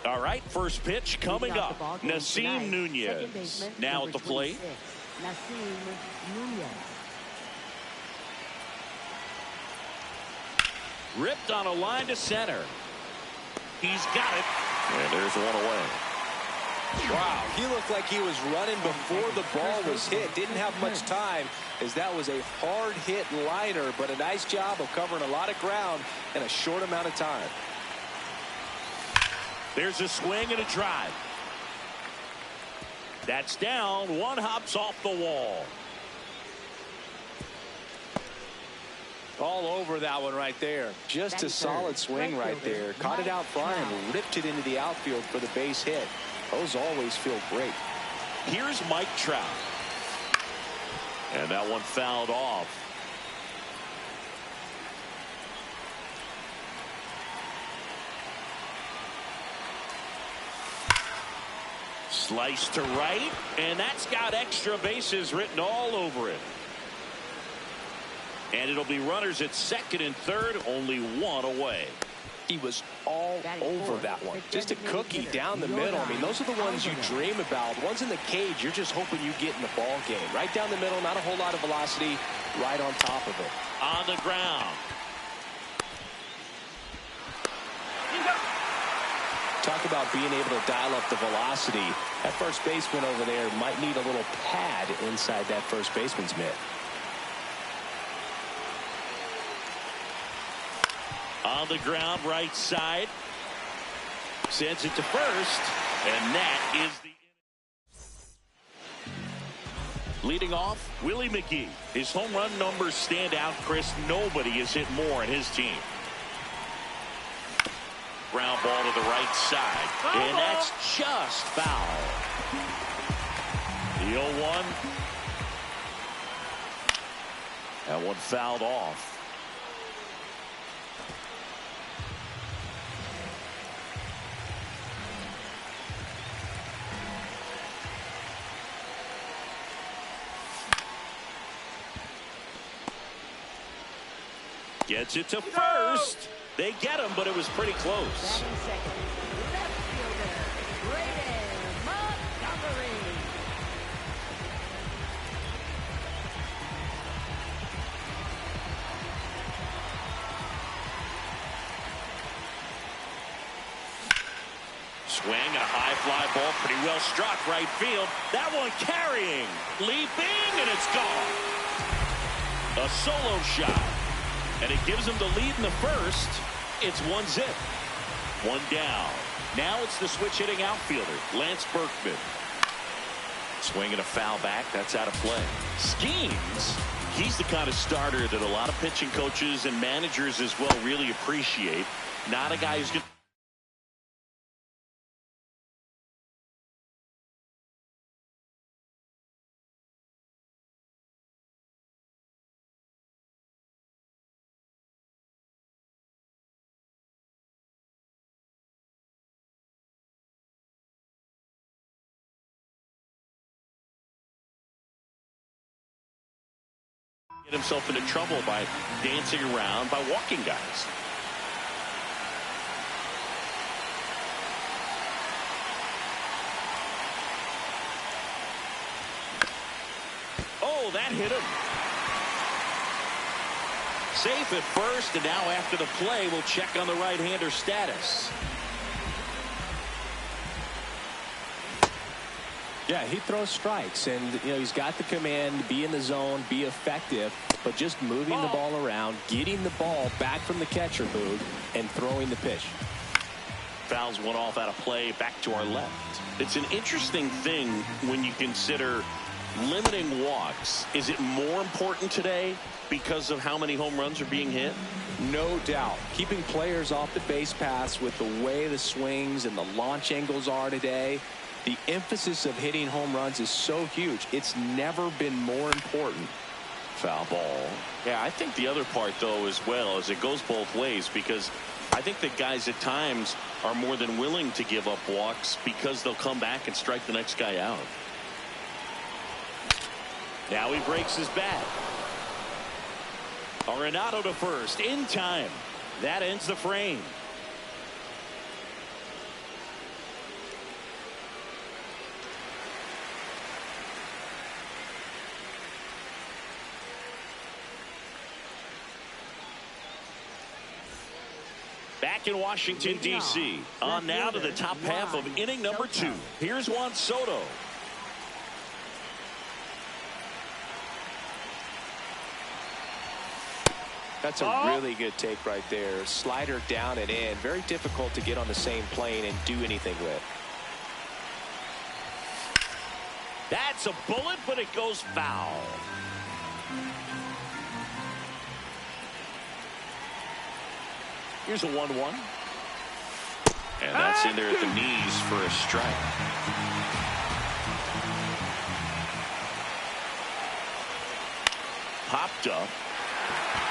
All right, first pitch coming up. Nasim Nunez now at the plate. Ripped on a line to center. He's got it. And there's one away. Wow, he looked like he was running before the ball was hit. Didn't have much time, as that was a hard hit liner, but a nice job of covering a lot of ground in a short amount of time. There's a swing and a drive. That's down. One hops off the wall. All over that one right there. Just a solid swing right there. Caught it out front and ripped it into the outfield for the base hit. Those always feel great. Here's Mike Trout. And that one fouled off. Slice to right, and that's got extra bases written all over it. And it'll be runners at second and third, only one away. He was all over that one. Just a cookie down the middle. I mean, those are the ones you dream about. Ones in the cage, you're just hoping you get in the ball game. Right down the middle, not a whole lot of velocity, right on top of it. On the ground. Talk about being able to dial up the velocity. That first baseman over there might need a little pad inside that first baseman's mitt. On the ground, right side. Sends it to first. And that is the... Leading off, Willie McGee. His home run numbers stand out, Chris. Nobody has hit more in his team. Ground ball to the right side. And that's just foul. The 0-1. That one fouled off. Gets it to first. They get him, but it was pretty close. Swing and a high fly ball, pretty well struck right field. That one carrying, leaping, and it's gone. A solo shot. And it gives them the lead in the first. It's 1-0. One down. Now it's the switch hitting outfielder, Lance Berkman. Swinging a foul back. That's out of play. Schemes. He's the kind of starter that a lot of pitching coaches and managers as well really appreciate. Not a guy who's going to... get himself into trouble by dancing around, by walking guys. Oh, that hit him. Safe at first, and now after the play, we'll check on the right-hander status. Yeah, he throws strikes, and he's got the command, be in the zone, be effective, but just moving the ball around, getting the ball back from the catcher, Boog, and throwing the pitch. Fouls one off out of play, back to our left. It's an interesting thing when you consider limiting walks. Is it more important today because of how many home runs are being hit? No doubt. Keeping players off the base paths with the way the swings and the launch angles are today, the emphasis of hitting home runs is so huge. It's never been more important. Foul ball. Yeah, I think the other part, though, as well, is it goes both ways, because I think that guys at times are more than willing to give up walks because they'll come back and strike the next guy out. Now he breaks his bat. Arenado to first in time. That ends the frame. Back in Washington, D.C. On now to the top half of inning number 2. Here's Juan Soto. That's a really good take right there. Slider down and in. Very difficult to get on the same plane and do anything with. That's a bullet, but it goes foul. Here's a 1-1. And that's in there at the knees for a strike. Popped up.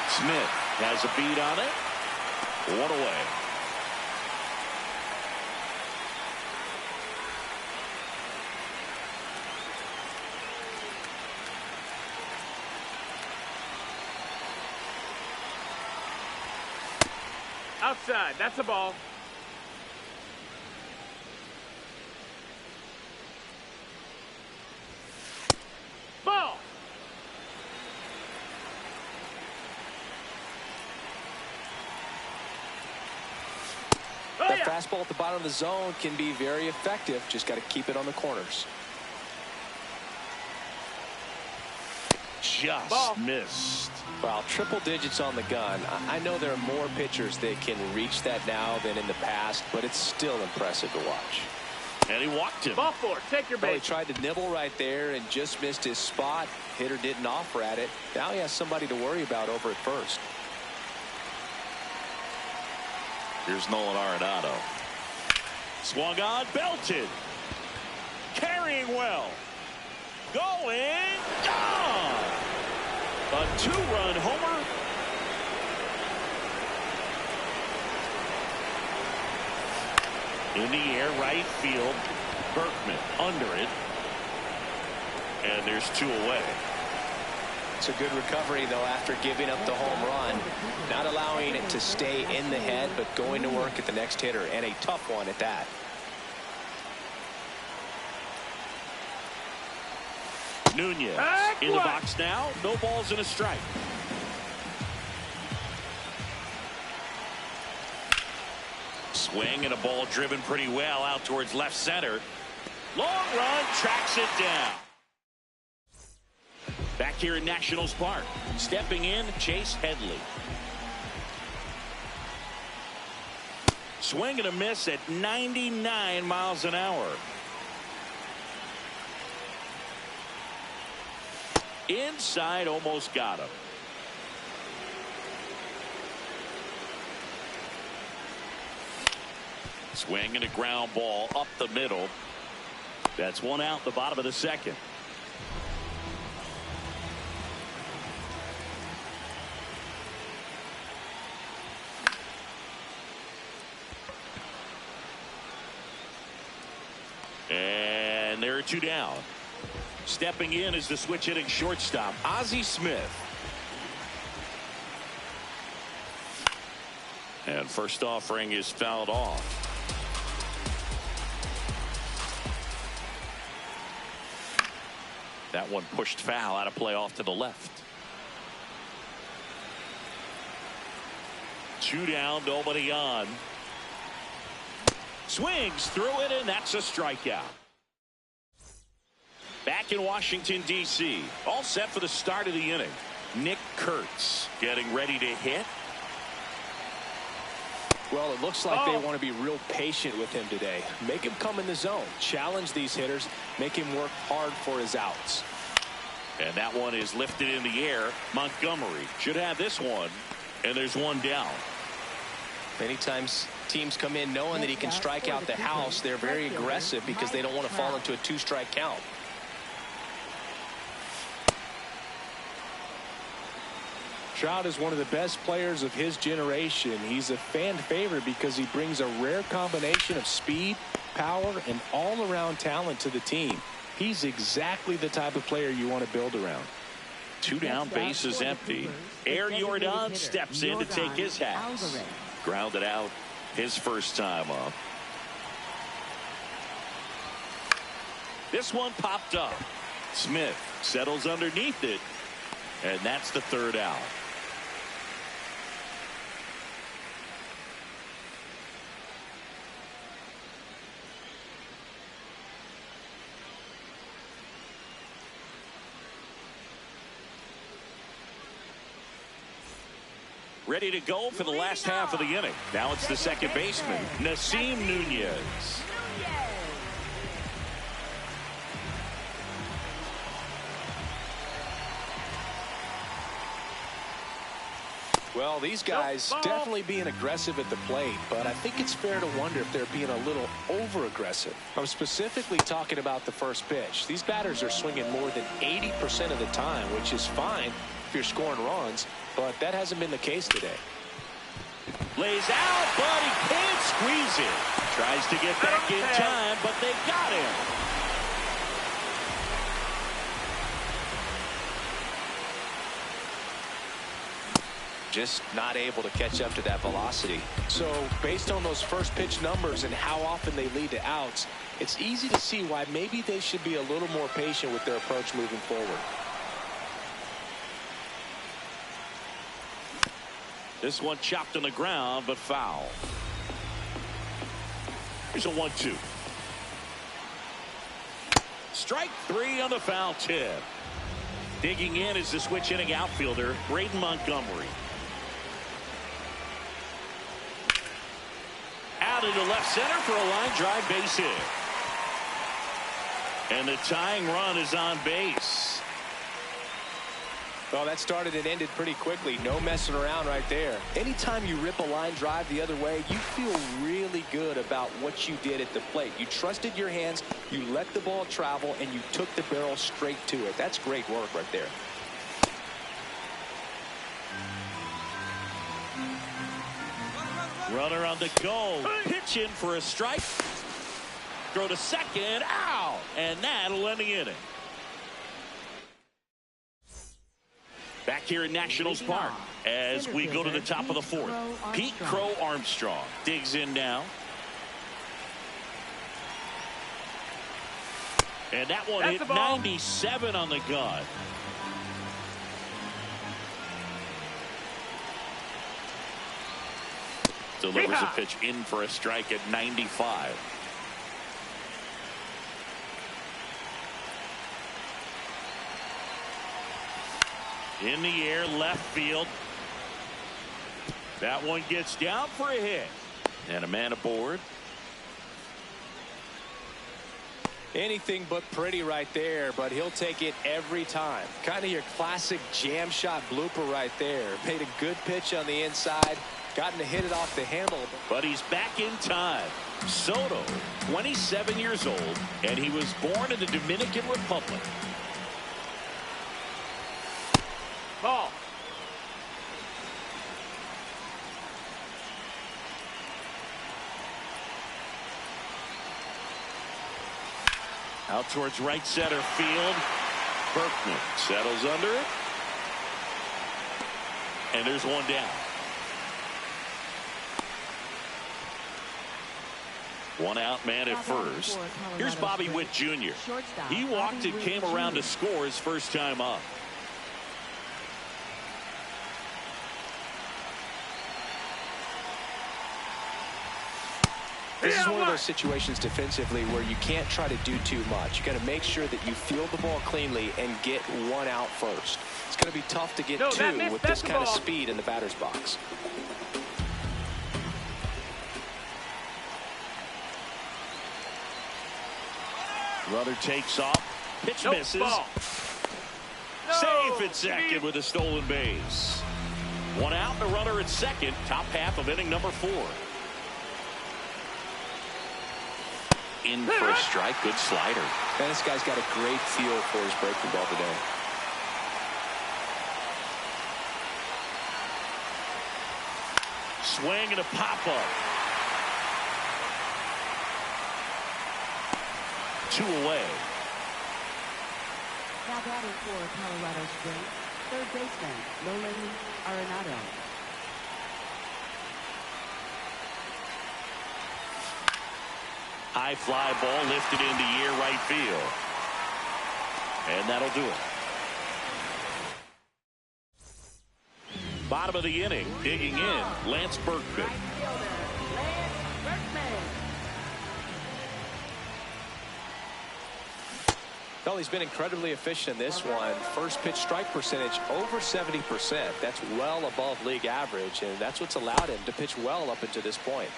Smith has a beat on it. 1 away. Outside. That's a ball. Ball. That fastball at the bottom of the zone can be very effective. Just got to keep it on the corners. Just missed. Well, triple digits on the gun. I know there are more pitchers that can reach that now than in the past, but it's still impressive to watch. And he walked him. Ball 4. Take your base. Well, he tried to nibble right there and just missed his spot. Hitter didn't offer at it. Now he has somebody to worry about over at first. Here's Nolan Arenado. Swung on, belted. Carrying well. Going, gone. A 2-run homer. In the air, right field. Berkman under it. And there's 2 away. It's a good recovery, though, after giving up the home run. Not allowing it to stay in the head, but going to work at the next hitter, and a tough one at that. Nunez in the box now. No balls and a strike. Swing and a ball driven pretty well out towards left center. Long run, tracks it down. Back here in Nationals Park. Stepping in, Chase Headley. Swing and a miss at 99 miles an hour. Inside, almost got him. Swing and a ground ball up the middle. That's 1 out, the bottom of the 2nd. And there are 2 down. Stepping in is the switch hitting shortstop, Ozzie Smith. And first offering is fouled off. That one pushed foul out of play off to the left. 2 down, nobody on. Swings through it, and that's a strikeout. Back in Washington, D.C., all set for the start of the inning. Nick Kurtz getting ready to hit. Well, it looks like they want to be real patient with him today. Make him come in the zone. Challenge these hitters. Make him work hard for his outs. And that one is lifted in the air. Montgomery should have this one. And there's one down. Many times teams come in knowing that he can strike out the house. They're very aggressive because they don't want to fall into a 2-strike count. Trout is one of the best players of his generation. He's a fan favorite because he brings a rare combination of speed, power, and all-around talent to the team. He's exactly the type of player you want to build around. 2 down, bases empty. Air Jordan steps in to take his hats. Grounded out his first time up. This one popped up. Smith settles underneath it, and that's the 3rd out. Ready to go for the last half of the inning. Now it's the second baseman, Nasim Nunez. Well, these guys definitely being aggressive at the plate, but I think it's fair to wonder if they're being a little over-aggressive. I'm specifically talking about the first pitch. These batters are swinging more than 80% of the time, which is fine if you're scoring runs, but that hasn't been the case today. Lays out, but he can't squeeze it. Tries to get back in time, but they got him. Just not able to catch up to that velocity. So based on those first pitch numbers and how often they lead to outs, it's easy to see why maybe they should be a little more patient with their approach moving forward. This one chopped on the ground, but foul. Here's a 1-2. Strike 3 on the foul tip. Digging in is the switch hitting outfielder, Braden Montgomery. Out into left center for a line drive base hit. And the tying run is on base. Well, that started and ended pretty quickly. No messing around right there. Anytime you rip a line drive the other way, you feel really good about what you did at the plate. You trusted your hands, you let the ball travel, and you took the barrel straight to it. That's great work right there. Runner on the go. Pitch in for a strike. Throw to second. Out. And that'll end the inning. Back here in Nationals Park as we go to the top of the 4th. Pete Crow Armstrong digs in now. And that one hit 97 on the gun. Delivers a pitch in for a strike at 95. In the air, left field. That one gets down for a hit. And a man aboard. Anything but pretty right there, but he'll take it every time. Kind of your classic jam shot blooper right there. Made a good pitch on the inside. Gotten to hit it off the handle. But he's back in time. Soto, 27 years old, and he was born in the Dominican Republic. Ball. Out towards right center field. Berkman settles under it. And there's one down. One out man at first. Here's Bobby Witt Jr. He walked and came around to score his first time up. This is one of those situations defensively where you can't try to do too much. You got to make sure that you field the ball cleanly and get one out first. It's going to be tough to get two with this kind of speed in the batter's box. Runner takes off. Pitch misses. Safe at second with a stolen base. One out, the runner at second. Top half of inning number 4. In for a strike. Good slider. And this guy's got a great feel for his breaking ball today. Swing and a pop-up. 2 away. Now batting for Colorado Springs, third baseman Nolan Arenado. High fly ball lifted into near right field. And that'll do it. Bottom of the inning, digging in, Lance Berkman. Well, he's been incredibly efficient in this one. First pitch strike percentage over 70%. That's well above league average, and that's what's allowed him to pitch well up until this point.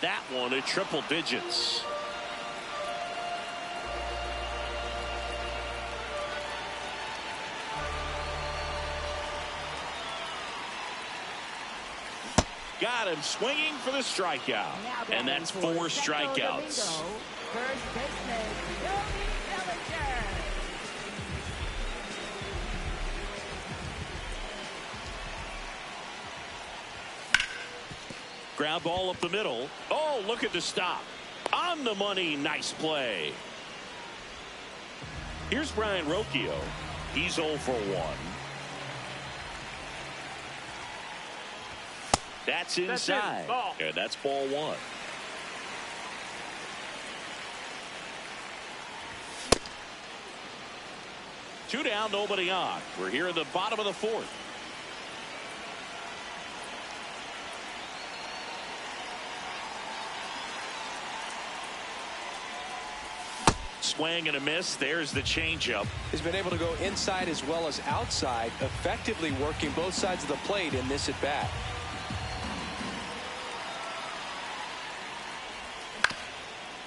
That one at triple digits. Got him swinging for the strikeout. And that's 4 strikeouts. First baseman Yogi Bellinger. Ground ball up the middle. Oh, look at the stop. On the money. Nice play. Here's Brian Rocchio. He's 0 for 1. That's inside. And that's ball 1. Two down, nobody on. We're here in the bottom of the 4th. Swing and a miss. There's the changeup. He's been able to go inside as well as outside, effectively working both sides of the plate in this at bat.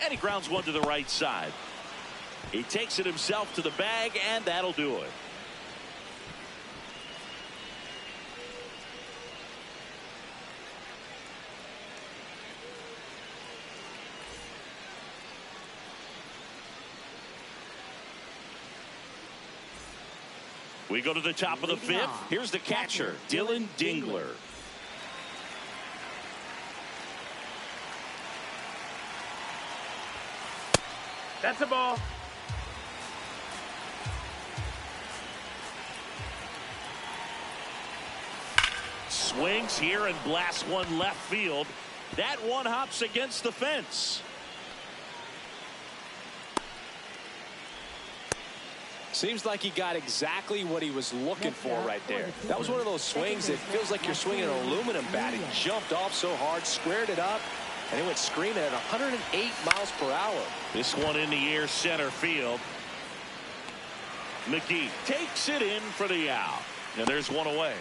And he grounds one to the right side. He takes it himself to the bag, and that'll do it. We go to the top of the 5th. Here's the catcher, Dylan Dingler. That's a ball. Swings here and blasts one left field. That one hops against the fence. Seems like he got exactly what he was looking for right there. That was one of those swings that feels like you're swinging an aluminum bat. He jumped off so hard, squared it up, and he went screaming at 108 miles per hour. This one in the air, center field. McGee takes it in for the out. And there's one away.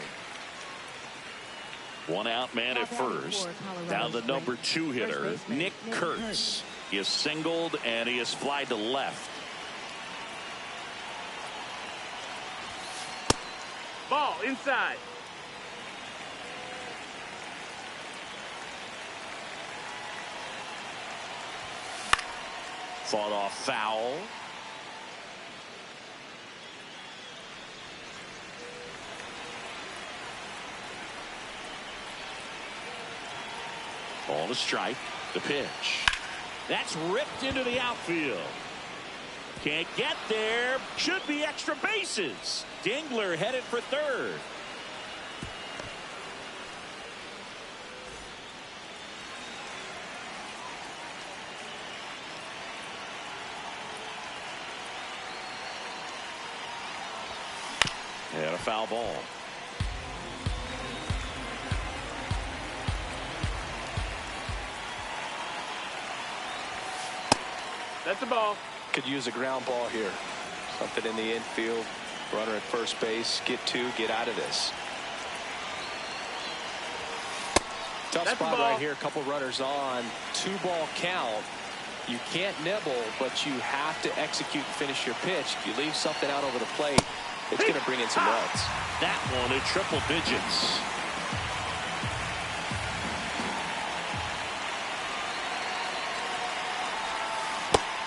One out man at first. Now the number 2 hitter, Nick Kurtz. He has singled and he has flied to left. Ball inside. Fought off foul. Ball to strike. The pitch. That's ripped into the outfield. Can't get there. Should be extra bases. Dingler headed for third. And a foul ball. That's a ball. Could use a ground ball here. Something in the infield. Runner at first base. Get two. Get out of this. Tough That's spot right here. A couple runners on. 2-ball count. You can't nibble, but you have to execute and finish your pitch. If you leave something out over the plate, it's going to bring in some runs. That one at triple digits.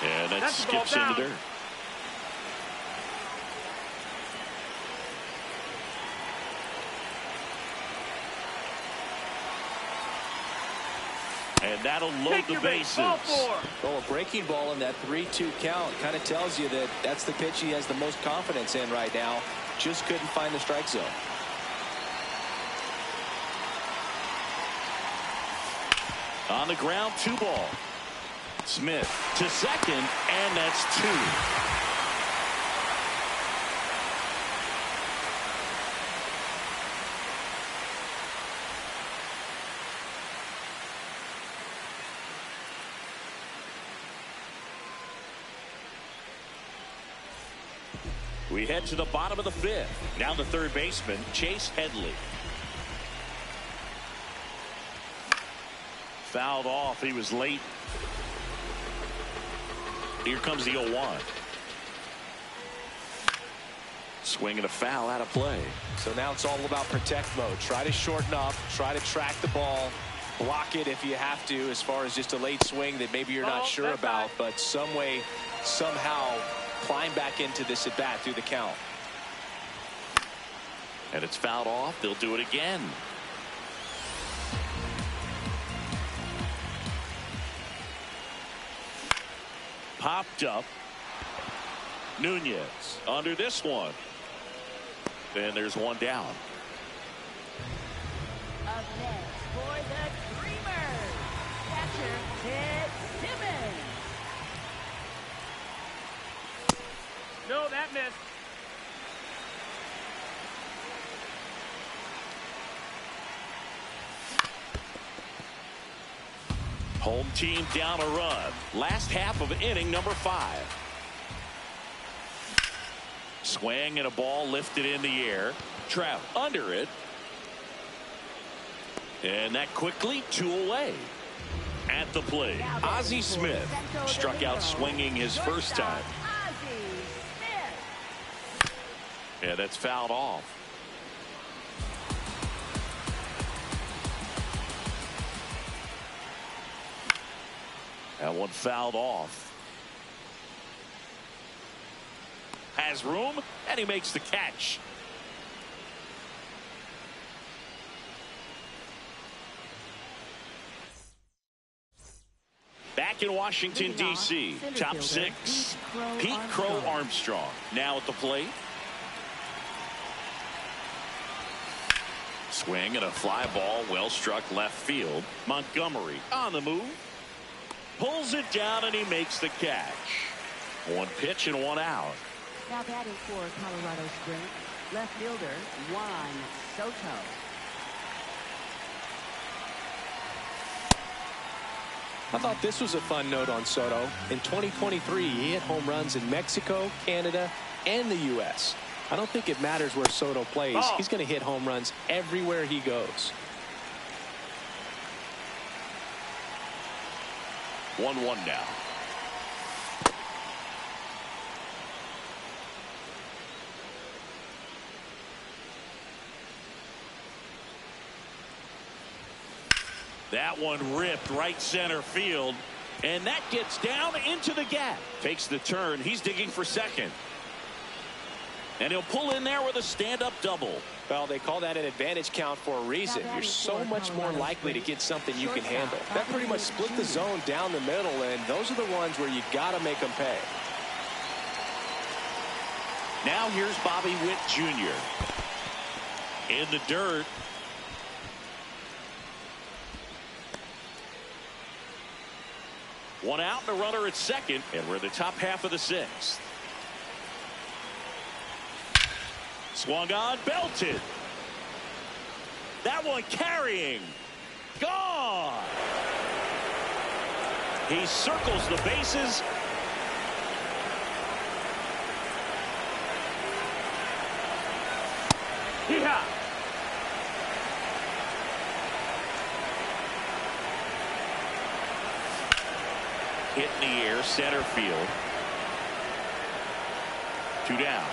And that skips in the dirt. And that'll load the bases. Well, a breaking ball in that 3-2 count kind of tells you that that's the pitch he has the most confidence in right now. Just couldn't find the strike zone. On the ground, 2-ball. Smith to second, and that's 2. We head to the bottom of the 5th. Now the third baseman, Chase Headley. Fouled off. He was late. Here comes the 0-1. Swing and a foul out of play. So now it's all about protect mode. Try to shorten up. Try to track the ball. Block it if you have to, as far as just a late swing that maybe you're not sure about. But some way, somehow, climb back into this at bat through the count. And it's fouled off. They'll do it again. Popped up. Nunez under this one. And there's one down. Up next for the Dreamers, catcher Ted Simmons. No, that missed. Home team down a run. Last half of inning number 5. Swing and a ball lifted in the air. Trout under it. And that quickly 2 away. At the plate, Ozzie Smith struck out swinging his first time. Yeah, that's fouled off. That one fouled off. Has room, and he makes the catch. Back in Washington, D.C., top 6, Pete Crow Armstrong now at the plate. Swing and a fly ball, well struck left field. Montgomery on the move. Pulls it down, and he makes the catch. 1 pitch and 1 out. Now batting for Colorado Springs, left fielder Juan Soto. I thought this was a fun note on Soto. In 2023, he hit home runs in Mexico, Canada, and the U.S. I don't think it matters where Soto plays. He's going to hit home runs everywhere he goes. 1-1 now. That one ripped right center field, and that gets down into the gap. Takes the turn. He's digging for second. And he'll pull in there with a stand-up double. Well, they call that an advantage count for a reason. You're so much more likely to get something you can handle. That pretty much split the zone down the middle, and those are the ones where you got to make them pay. Now here's Bobby Witt Jr. in the dirt. One out and a runner at second, and we're in the top half of the 6th. Swung on, belted. That one carrying. Gone. He circles the bases, Yeah. Hit in the air, center field. 2 down.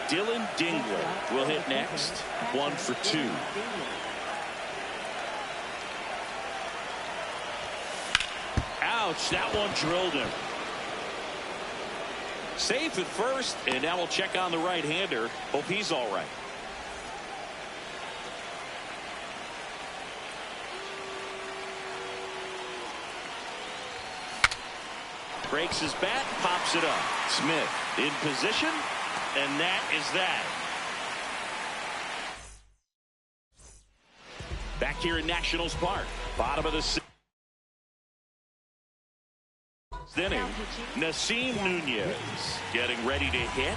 Dylan Dingler will hit next. 1 for 2. Ouch, that one drilled him. Safe at first, and now we'll check on the right-hander. Hope he's all right. Breaks his bat, pops it up. Smith in position, and that is that. Back here at Nationals Park, bottom of the 6th inning. Nasim Nunez getting ready to hit.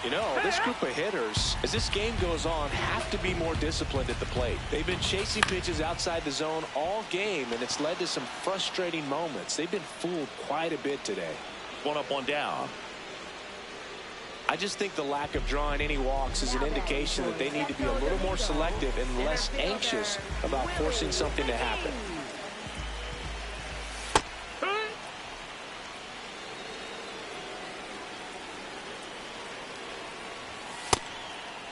You know, this group of hitters, as this game goes on, have to be more disciplined at the plate. They've been chasing pitches outside the zone all game, and it's led to some frustrating moments. They've been fooled quite a bit today. 1 up, 1 down. I just think the lack of drawing any walks is an indication that they need to be a little more selective and less anxious about forcing something to happen.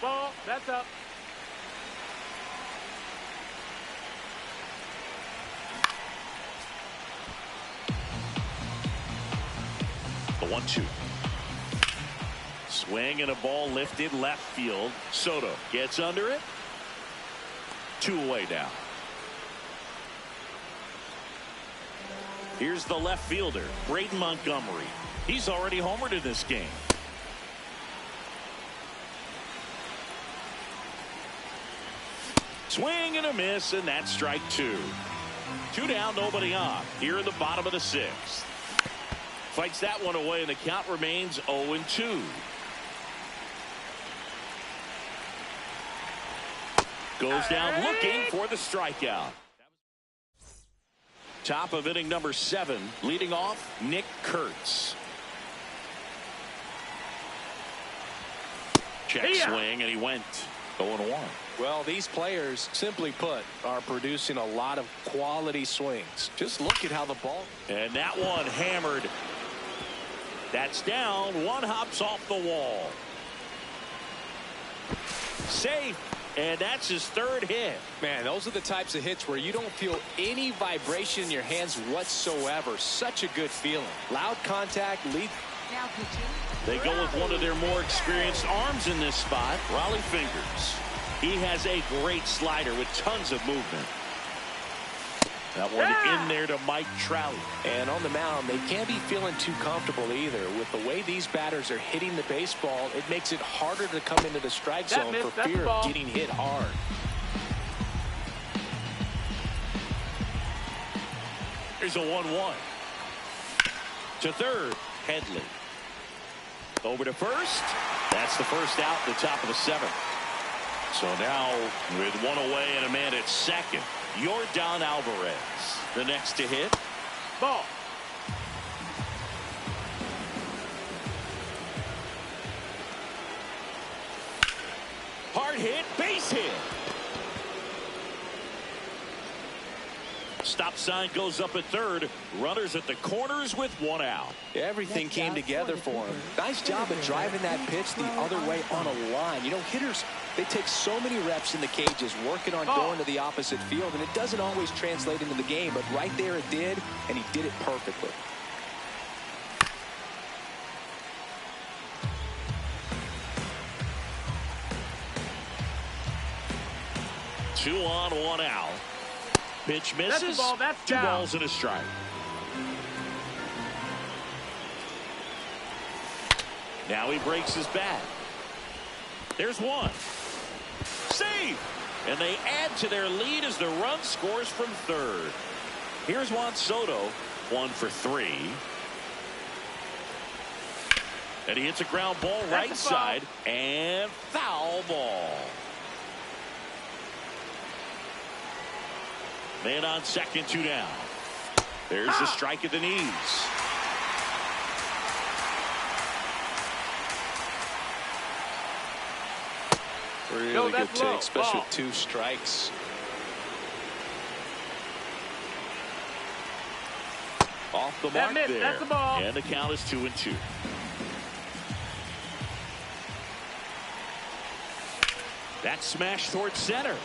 Ball. That's up. The 1-2. Swing and a ball lifted left field. Soto gets under it. 2 away now. Here's the left fielder, Braden Montgomery. He's already homered in this game. Swing and a miss, and that's strike 2. 2 down, nobody on. Here in the bottom of the 6th. Fights that one away, and the count remains 0-2. Goes down looking for the strikeout. Top of inning number 7, leading off Nick Kurtz. Check swing, and he went 0-1. Well, these players, simply put, are producing a lot of quality swings. Just look at how the ball. And that one hammered. That's down. One hops off the wall. Safe. And that's his 3rd hit. Man, those are the types of hits where you don't feel any vibration in your hands whatsoever. Such a good feeling. Loud contact, lead. Now pitching. They go with one of their more experienced arms in this spot, Raleigh Fingers. He has a great slider with tons of movement. That one in there to Mike Trout. And on the mound, they can't be feeling too comfortable either. With the way these batters are hitting the baseball, it makes it harder to come into the strike zone for fear of getting hit hard. Here's a 1-1. To third, Headley. Over to first. That's the first out, the top of the 7th. So now, with 1 away and a man at second, Yordan Alvarez, the next to hit. Ball. Hard hit, base hit. Stop sign goes up at third. Runners at the corners with 1 out. Everything came together for him. Nice job of driving that pitch the other way on a line. You know, hitters, they take so many reps in the cages working on going to the opposite field, and it doesn't always translate into the game, but right there it did, and he did it perfectly. Two on, 1 out. Pitch misses. That's a ball. That's 2 down. balls and a strike. Now he breaks his bat. There's 1. Save! And they add to their lead as the run scores from third. Here's Juan Soto, 1 for 3. And he hits a ground ball right side, and foul ball. Man on second, 2 down. There's the strike at the knees. Really No, good that's take, low. especially Ball. with 2 strikes. Off the That mark missed. there. That's the ball. And the count is 2-2. That smash towards center.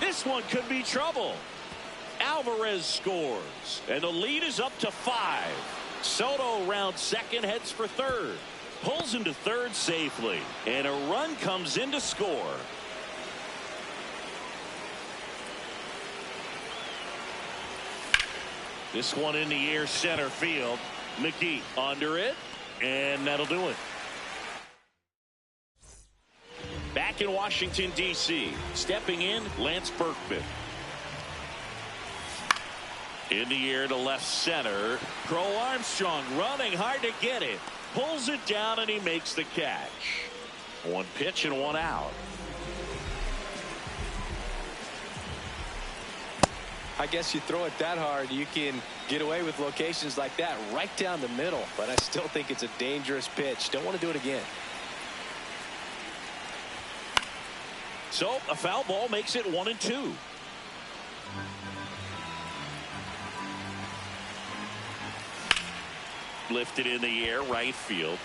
This one could be trouble. Alvarez scores, and the lead is up to 5. Soto round second, heads for third. Pulls into third safely, and a run comes in to score. This one in the air, center field. McGee under it, and that'll do it. Back in Washington, D.C., stepping in, Lance Berkman. In the air to left center. Crow Armstrong running hard to get it. Pulls it down, and he makes the catch. 1 pitch and 1 out. I guess you throw it that hard, you can get away with locations like that right down the middle. But I still think it's a dangerous pitch. Don't want to do it again. So a foul ball makes it 1-2. Lifted in the air, right field.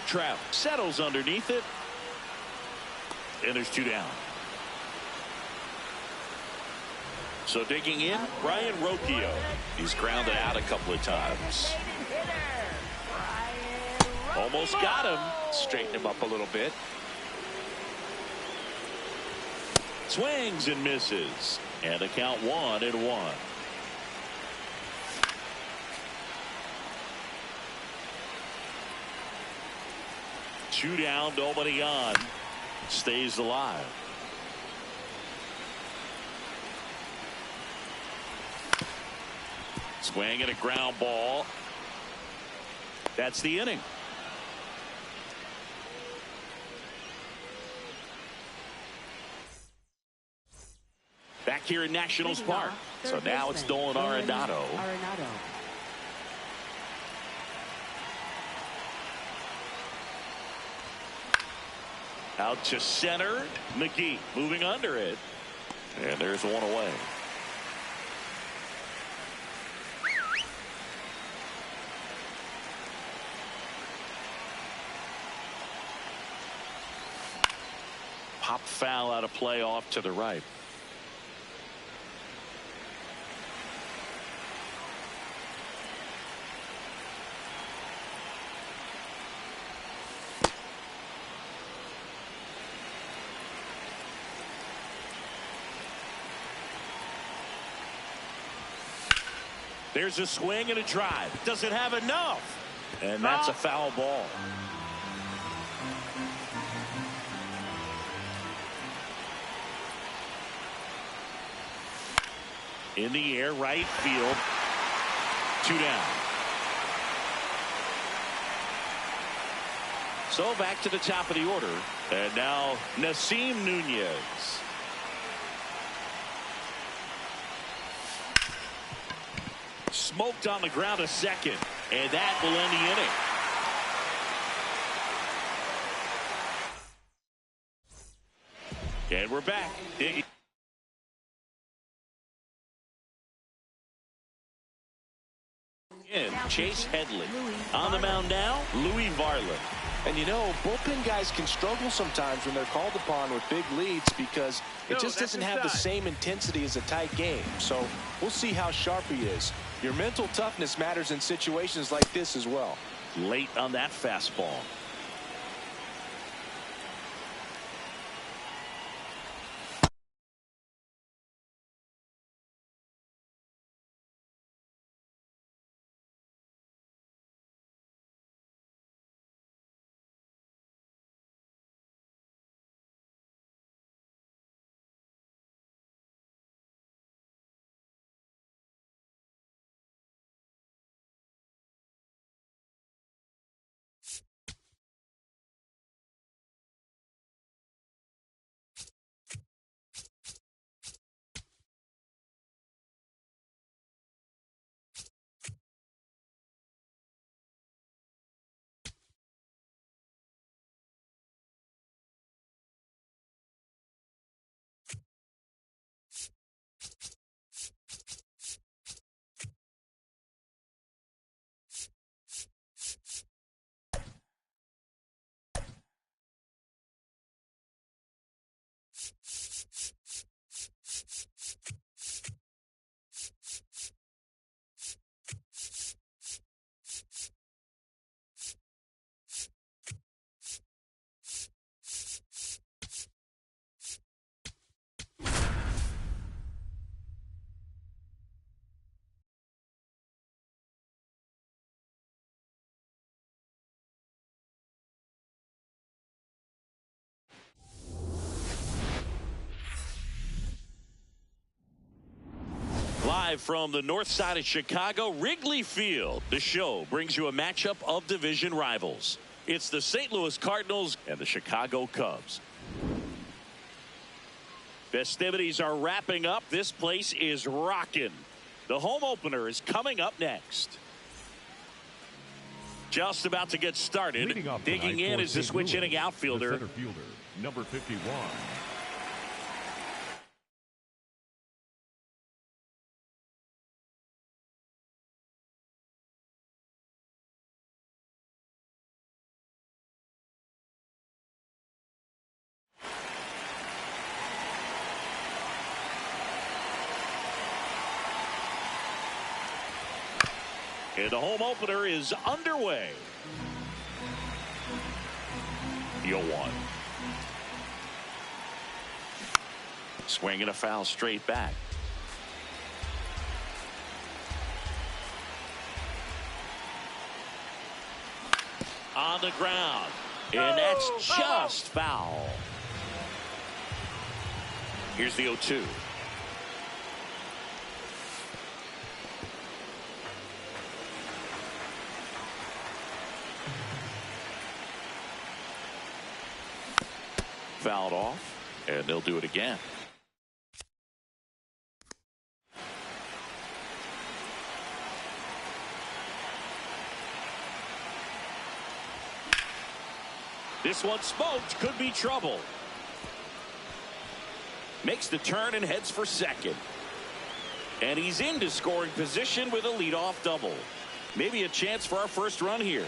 Trout settles underneath it. And there's 2 down. So digging in, Ryan Rocchio. He's grounded out a couple of times. Almost got him. Straighten him up a little bit. Swings and misses. And the count 1-1. Two down, nobody on. Stays alive. Swing and a ground ball. That's the inning. Back here in Nationals Park. So now it's Dolan Arenado. Out to center. McGee moving under it. And there's 1 away. Pop foul out of play off to the right. There's a swing and a drive. Doesn't have enough. And that's a foul ball. In the air, right field. 2 down. So back to the top of the order. And now Nasim Nunez. Smoked on the ground a second. And that will end the inning. And we're back. Chase Headley. On the mound now, Louis Varland. And you know, bullpen guys can struggle sometimes when they're called upon with big leads because it just doesn't have the same intensity as a tight game. So we'll see how sharp he is. Your mental toughness matters in situations like this as well. Late on that fastball. Live from the north side of Chicago, Wrigley Field, the show brings you a matchup of division rivals. It's the St. Louis Cardinals and the Chicago Cubs. Festivities are wrapping up. This place is rocking. The home opener is coming up next. Just about to get started. Digging in is the switch inning outfielder. The center fielder, number 51. And the home opener is underway. 0-1. Swing and a foul straight back. On the ground. And that's just foul. Here's the 0-2. Fouled off, and they'll do it again. This one smoked, could be trouble. Makes the turn and heads for second. And he's into scoring position with a leadoff double. Maybe a chance for our first run here.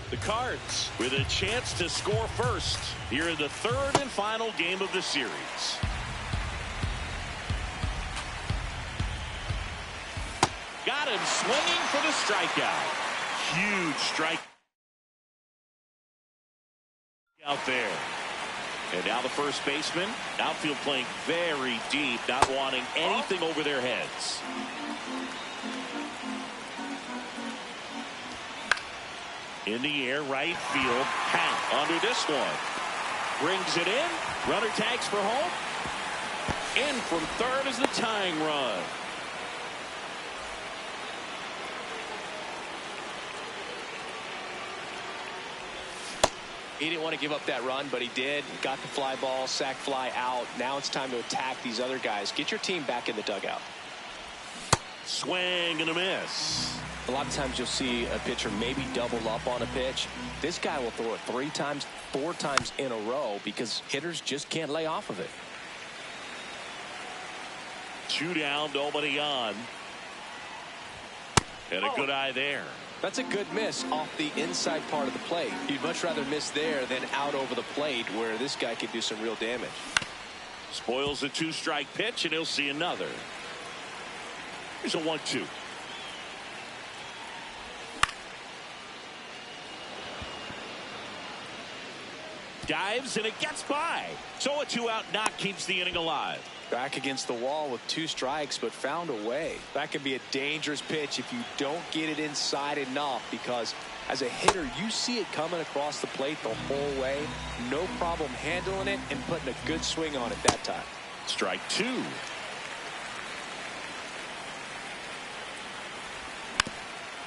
The Cards with a chance to score first here in the third and final game of the series. Got him swinging for the strikeout. Huge strike out there. And now the first baseman, outfield playing very deep, not wanting anything over their heads. In the air, right field. Hank under this one. Brings it in. Runner tags for home. In from third is the tying run. He didn't want to give up that run, but he did. Got the fly ball, sac fly out. Now it's time to attack these other guys. Get your team back in the dugout. Swing and a miss. A lot of times you'll see a pitcher maybe double up on a pitch. This guy will throw it 3 times, 4 times in a row because hitters just can't lay off of it. 2 down, nobody on. And a good eye there. That's a good miss off the inside part of the plate. You'd much rather miss there than out over the plate where this guy could do some real damage. Spoils a 2-strike pitch, and he'll see another. Here's a 1-2. Dives, and it gets by. So a 2-out knock keeps the inning alive. Back against the wall with 2 strikes, but found a way. That can be a dangerous pitch if you don't get it inside enough, because as a hitter, you see it coming across the plate the whole way. No problem handling it and putting a good swing on it that time. Strike 2.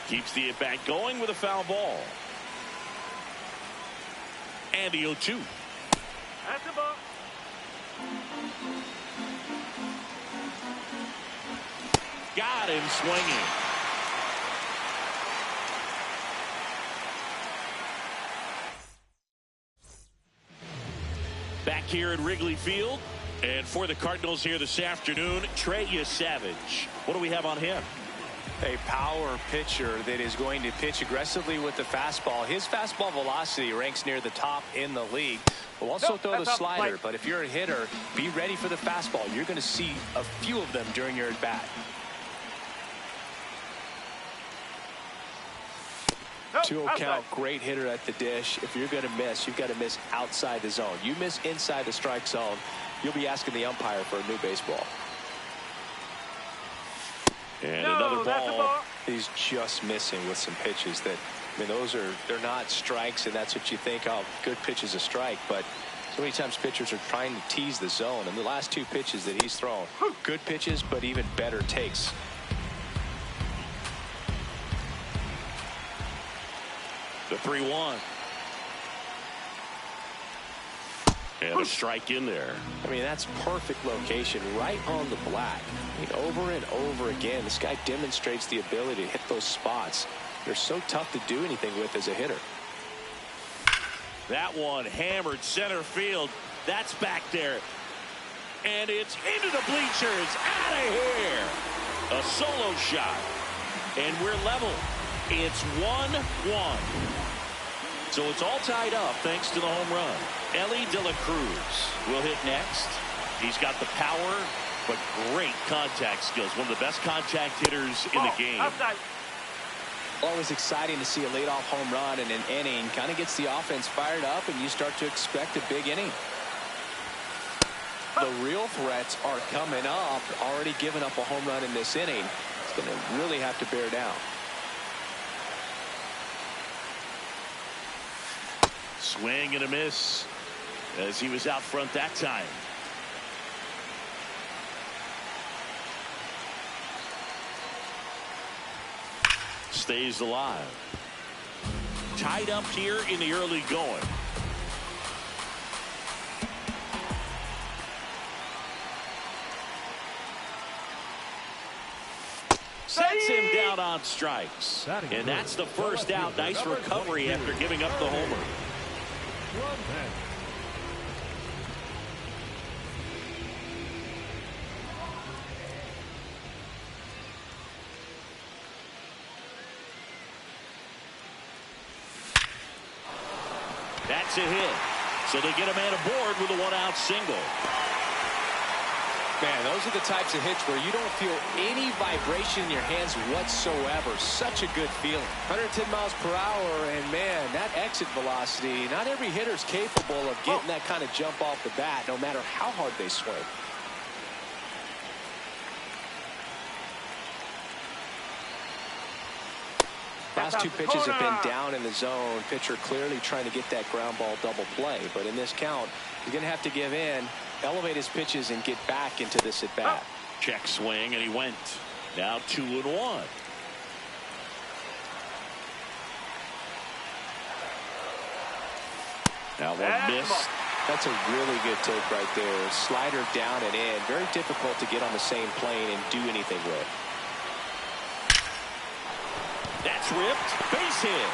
Keeps the at-bat going with a foul ball. And the 0-2. That's the ball. Got him swinging. Back here at Wrigley Field. And for the Cardinals here this afternoon, Trey Savage. What do we have on him? A power pitcher that is going to pitch aggressively with the fastball. His fastball velocity ranks near the top in the league. Will also throw the slider, but if you're a hitter, be ready for the fastball. You're going to see a few of them during your at-bat. 2-0 count, great hitter at the dish. If you're going to miss, you've got to miss outside the zone. You miss inside the strike zone, you'll be asking the umpire for a new baseball. And another ball. He's just missing with some pitches that, I mean, they're not strikes, and that's what you think, oh, good pitch is a strike. But so many times pitchers are trying to tease the zone, and the last 2 pitches that he's thrown, good pitches, but even better takes. The 3-1. And a strike in there. I mean, that's perfect location, right on the black. I mean, over and over again, this guy demonstrates the ability to hit those spots. They're so tough to do anything with as a hitter. That one hammered center field. That's back there. And it's into the bleachers. Out of here. A solo shot. And we're level. It's 1-1. So it's all tied up thanks to the home run. Ellie De La Cruz will hit next. He's got the power, but great contact skills. One of the best contact hitters in the game. Always exciting to see a leadoff home run in an inning. Kind of gets the offense fired up, and you start to expect a big inning. The real threats are coming up. Already giving up a home run in this inning. It's going to really have to bear down. Swing and a miss as he was out front that time. Stays alive. Tied up here in the early going. Sets him down on strikes. And that's the first out. Nice recovery after giving up the homer. That's a hit. So they get a man aboard with a 1-out single. Man, those are the types of hits where you don't feel any vibration in your hands whatsoever. Such a good feeling. 110 miles per hour, and man, that exit velocity, not every hitter's capable of getting that kind of jump off the bat, no matter how hard they swing. Last 2 pitches have been down in the zone. Pitcher clearly trying to get that ground ball double play, but in this count, he's going to have to give in, elevate his pitches, and get back into this at bat. Check swing, and he went. Now 2-1. Now one missed. That's a really good take right there. Slider down and in. Very difficult to get on the same plane and do anything with. That's ripped. Base hit.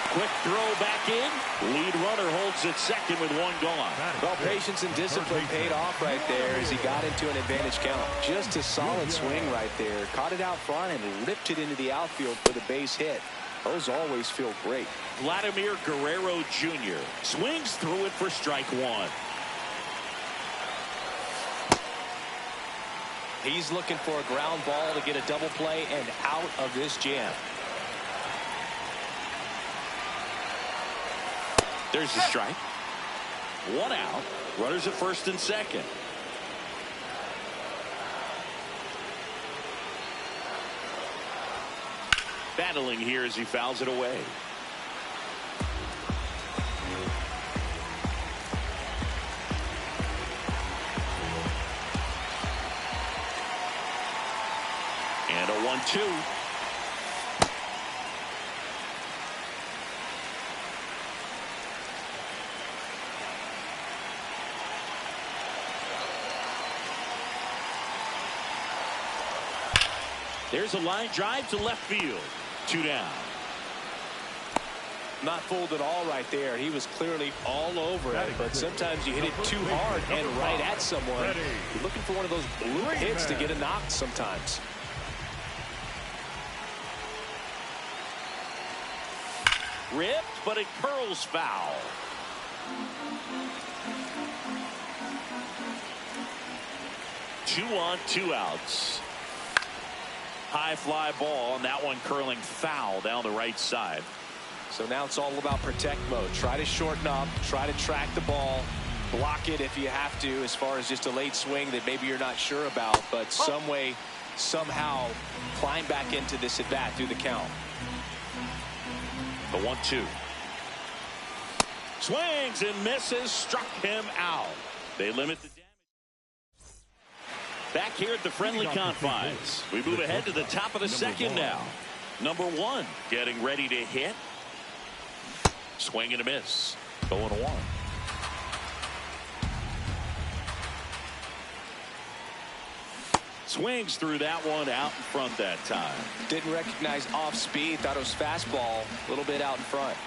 Quick throw back in. Lead runner holds at second with 1 gone. Well, patience and discipline paid off right there as he got into an advantage count. Just a solid swing right there. Caught it out front and ripped it into the outfield for the base hit. Those always feel great. Vladimir Guerrero Jr. swings through it for strike 1. He's looking for a ground ball to get a double play and out of this jam. There's the strike. 1 out. Runners at first and second. Battling here as he fouls it away. And a 1-2. There's a line drive to left field. 2 down. Not fooled at all right there. He was clearly all over it, but sometimes you hit it too hard and right at someone. You're looking for one of those blue hits to get a knock sometimes. Ripped, but it curls foul. Two on, two outs. High fly ball, and that one curling foul down the right side. So now it's all about protect mode. Try to shorten up, try to track the ball, block it if you have to, as far as just a late swing that maybe you're not sure about, but some way, somehow climb back into this at bat through the count. The 1-2. Swings and misses, struck him out. They limit the damage. Back here at the friendly confines. We move ahead to the top of the second now. Number 1 getting ready to hit. Swing and a miss. 0-1. Swings through that one out in front that time. Didn't recognize off speed. Thought it was fastball. A little bit out in front.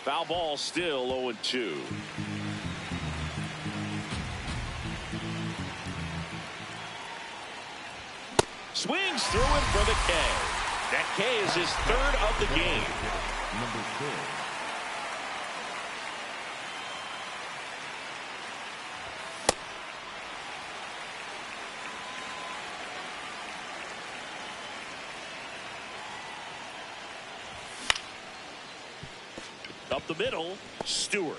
Foul ball still 0-2. Swings through it for the K. That K is his 3rd of the game. Number 4. Up the middle, Stewart.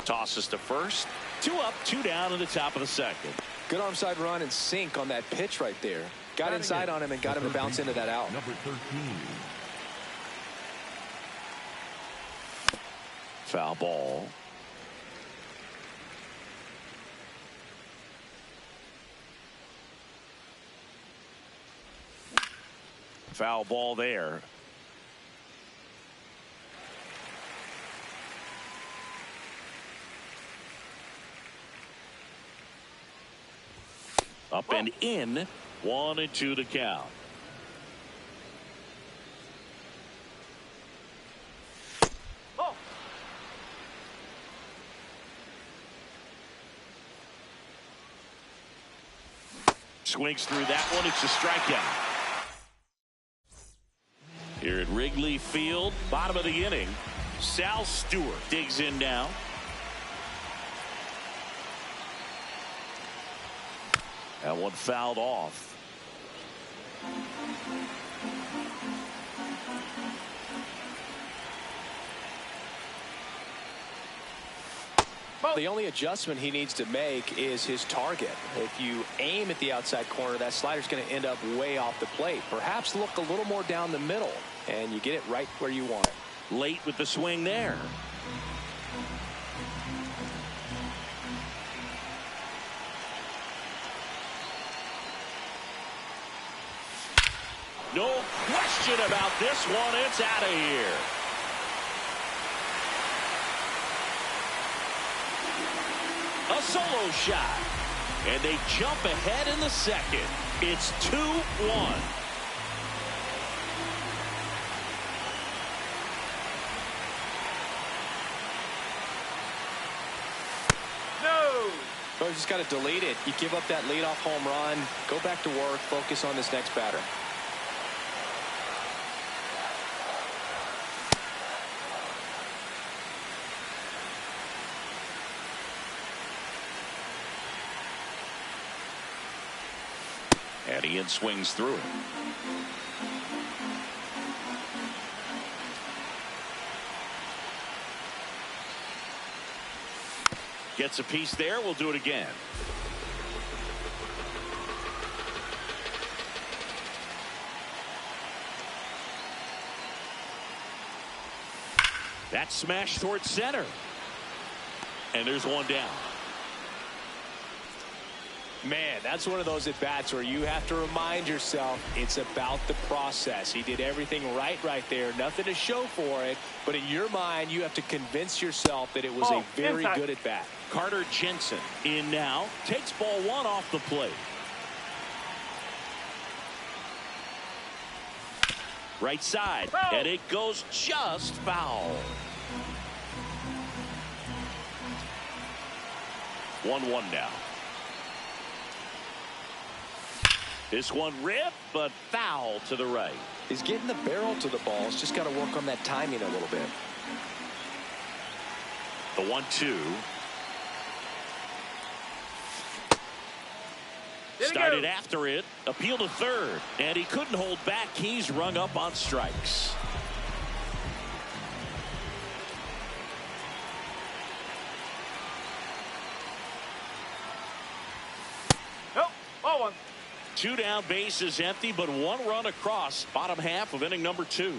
Tosses to first. 2 up, 2 down in the top of the second. Good arm side run and sink on that pitch right there. Got inside on him and got him to bounce into that out. Number 13. Foul ball. Foul ball there. Up and in. 1-2 the count. Oh. Swings through that one. It's a strikeout. Here at Wrigley Field, bottom of the inning. Sal Stewart digs in now. That one fouled off. The only adjustment he needs to make is his target. If you aim at the outside corner, that slider's going to end up way off the plate. Perhaps look a little more down the middle, and you get it right where you want it. Late with the swing there. No question about this one. It's out of here. A solo shot. And they jump ahead in the second. It's 2-1. No. So you just got to delete it. You give up that leadoff home run. Go back to work. Focus on this next batter. And Ian swings through it. Gets a piece there. We'll do it again. That smash towards center. And there's one down. Man, that's one of those at-bats where you have to remind yourself it's about the process. He did everything right there. Nothing to show for it. But in your mind, you have to convince yourself that it was a very good at-bat. Carter Jensen in now. Takes ball 1 off the plate. Right side. Foul. And it goes just foul. 1-1 now. This one ripped, but foul to the right. He's getting the barrel to the ball. He's just got to work on that timing a little bit. The 1-2. Started after it. Appeal to third. And he couldn't hold back. He's rung up on strikes. Nope. Ball one. 2 down, bases empty, but 1 run across. Bottom half of inning number 2.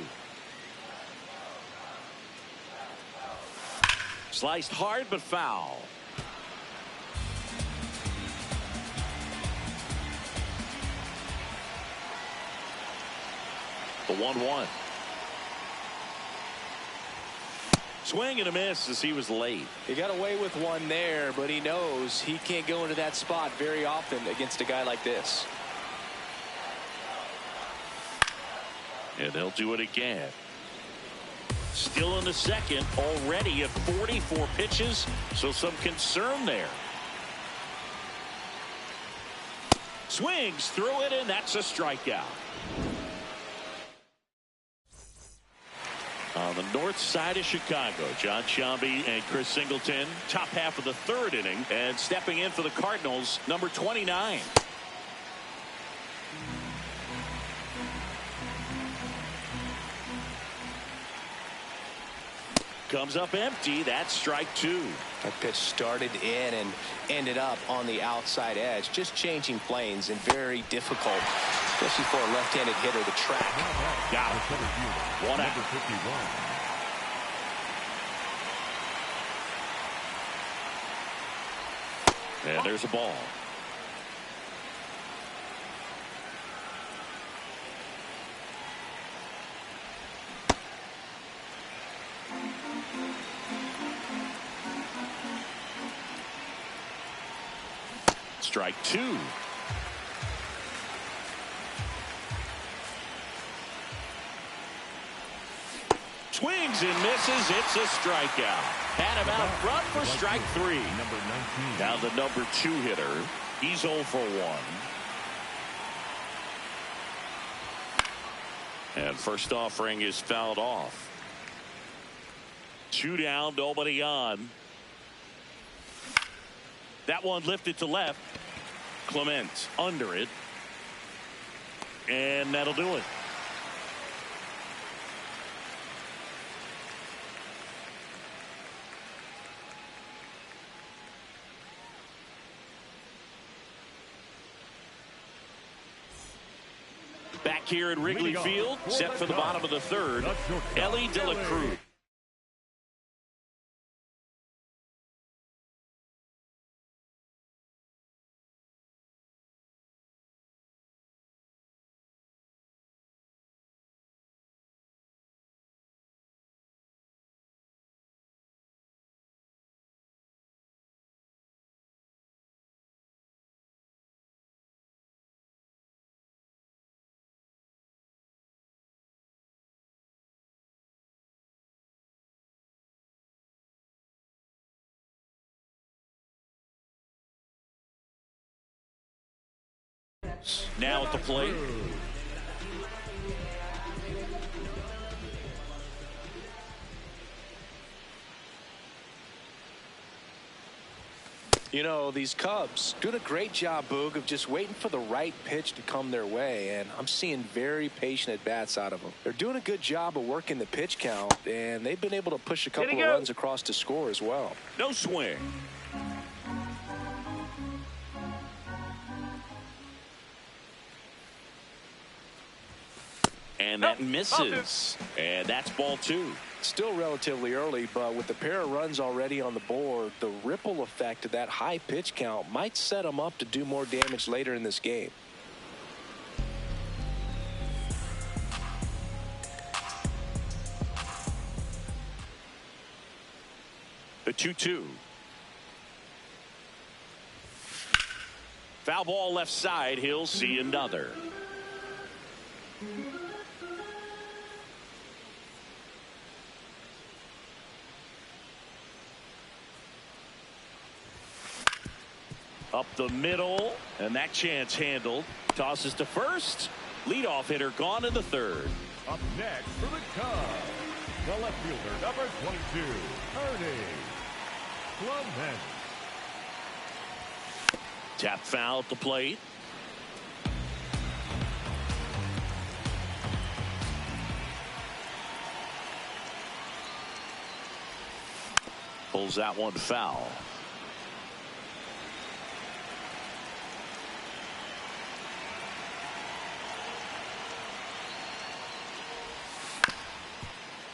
Sliced hard, but foul. The 1-1. Swing and a miss as he was late. He got away with one there, but he knows he can't go into that spot very often against a guy like this. And they'll do it again. Still in the second, already at 44 pitches, so some concern there. Swings through it, and that's a strikeout. On the north side of Chicago, John Sciambi and Chris Singleton, top half of the 3rd inning, and stepping in for the Cardinals, number 29. Comes up empty. That's strike 2. That pitch started in and ended up on the outside edge, just changing planes, and very difficult, especially for a left-handed hitter to track. Got it. 1 out. Number 51. And there's a ball. Strike 2. Swings and misses. It's a strikeout. Had him out front for strike 3. Number 19. Now the number 2 hitter. He's 0 for 1. And first offering is fouled off. 2 down, nobody on. That one lifted to left. Clement under it. And that'll do it. Back here at Wrigley Field, set for the bottom of the 3rd, Ellie De La Cruz. Now at the plate. You know, these Cubs doing a great job, Boog, of just waiting for the right pitch to come their way, and I'm seeing very patient at-bats out of them. They're doing a good job of working the pitch count, and they've been able to push a couple of runs across to score as well. No swing. And that misses. And that's ball 2. Still relatively early, but with the pair of runs already on the board, the ripple effect of that high pitch count might set them up to do more damage later in this game. The 2-2. Foul ball left side. He'll see another. Up the middle, and that chance handled. Tosses to first. Leadoff hitter gone in the third. Up next for the Cubs, the left fielder, number 22, Ernie Clement. Tap foul at the plate. Pulls that one foul.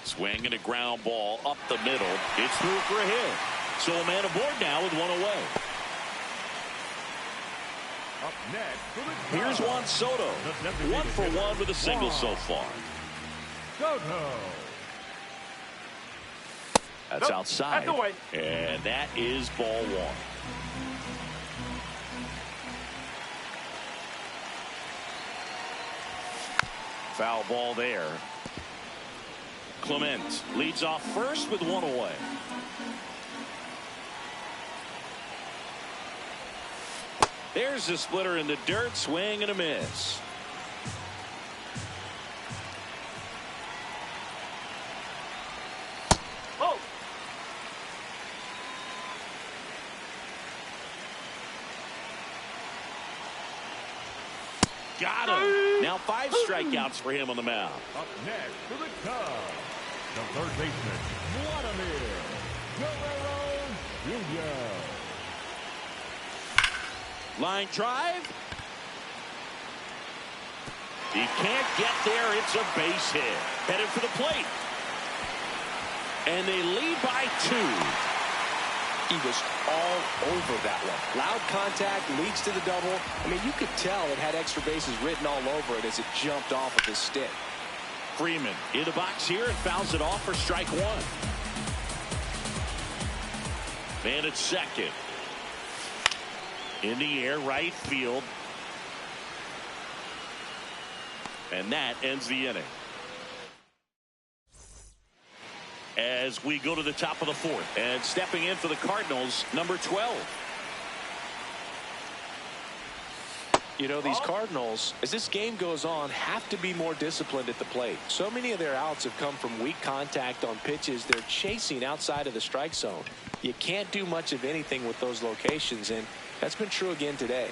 Swing and a ground ball up the middle. It's through for a hit. So a man aboard now with one away. Up next for the Cubs, Here's Juan Soto. 1 for 1 with a single so far. Soto. That's Nope, outside. that's away. And that is ball 1. Foul ball there. Clement leads off first with one away. There's the splitter in the dirt. Swing and a miss. Oh. Got him. Now 5 strikeouts for him on the mound. Up next for the Cubs, the third baseman, Vladimir Guerrero Jr. Line drive. He can't get there. It's a base hit. Headed for the plate. And they lead by 2. He was all over that one. Loud contact, leads to the double. I mean, you could tell it had extra bases written all over it as it jumped off of his stick. Freeman in the box here and fouls it off for strike 1. Man at second. In the air, right field. And that ends the inning. As we go to the top of the 4th. And stepping in for the Cardinals, number 12. You know, these Cardinals, as this game goes on, have to be more disciplined at the plate. So many of their outs have come from weak contact on pitches they're chasing outside of the strike zone. You can't do much of anything with those locations, and that's been true again today.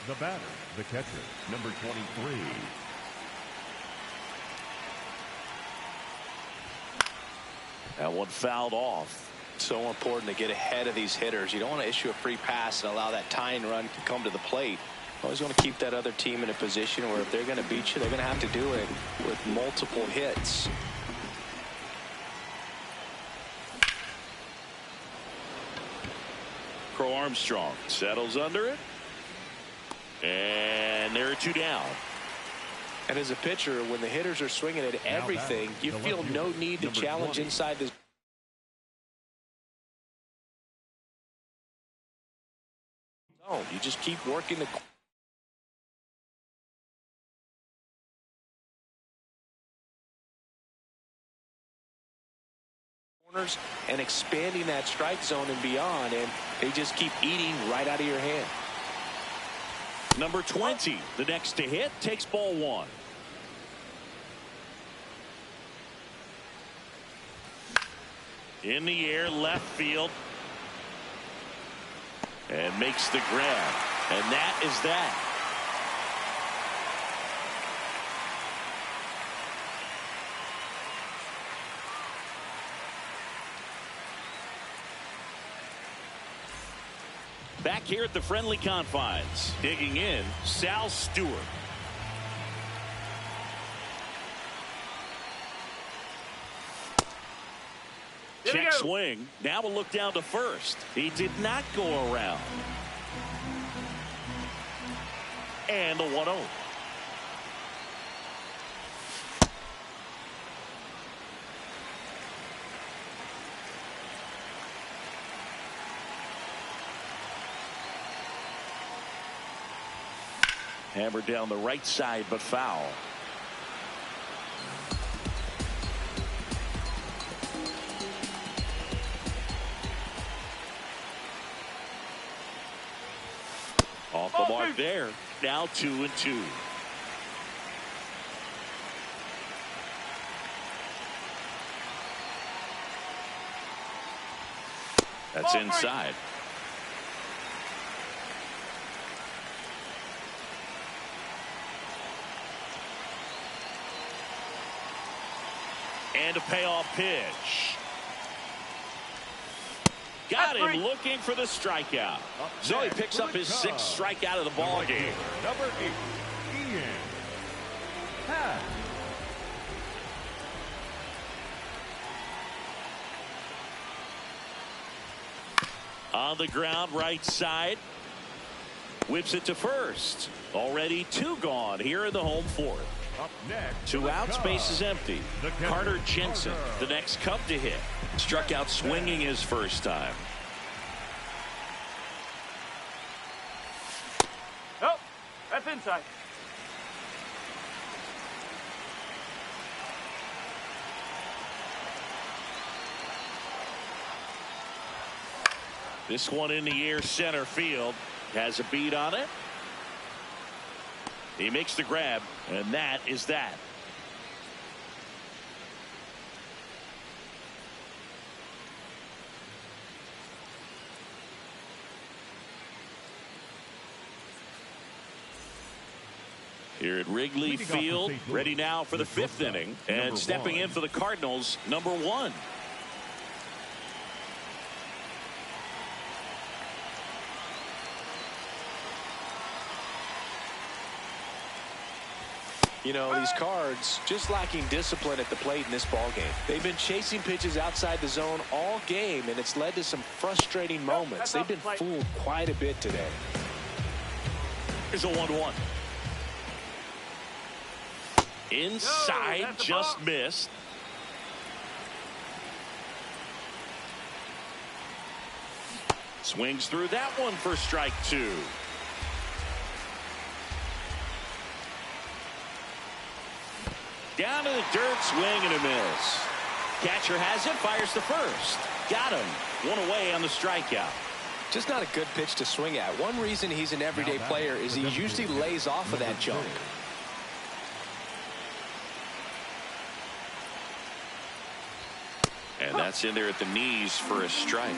The batter, the catcher, number 23. That one fouled off. So important to get ahead of these hitters. You don't want to issue a free pass and allow that tying run to come to the plate. Always want to keep that other team in a position where if they're going to beat you, they're going to have to do it with multiple hits. Crow Armstrong settles under it. And there are 2 down. And as a pitcher, when the hitters are swinging at everything, you feel no need to challenge inside this. zone. You just keep working the corners and expanding that strike zone and beyond, and they just keep eating right out of your hand. Number 20, the next to hit, takes ball 1. In the air, left field. And makes the grab. And that is that. Back here at the friendly confines, digging in, Sal Stewart. Check swing. Now we'll look down to first. He did not go around. And the 1-0. Hammered down the right side, but foul. mark there. Now 2-2. That's inside. And a payoff pitch. Got him looking for the strikeout. So he picks up his 6th strikeout of the ball game. Number 8, Ian Happ. On the ground, right side. Whips it to first. Already 2 gone here in the home 4th. Up next, 2 outs, base is empty. Carter Jensen, Carter. the next Cub to hit. Struck out swinging his first time. Oh, that's inside. This one in the air, center field. Has a beat on it. He makes the grab, and that is that. Here at Wrigley Field, ready now for the 5th inning. And stepping in for the Cardinals, number 1. You know, these Cards just lacking discipline at the plate in this ball game. They've been chasing pitches outside the zone all game, and it's led to some frustrating moments. They've been fooled quite a bit today. Here's a 1-1. Inside, just missed. Swings through that one for strike 2. Down to the dirt, swing and a miss. Catcher has it, fires to first. Got him. 1 away on the strikeout. Just not a good pitch to swing at. One reason he's an everyday player is he usually lays off of that junk. And that's in there at the knees for a strike.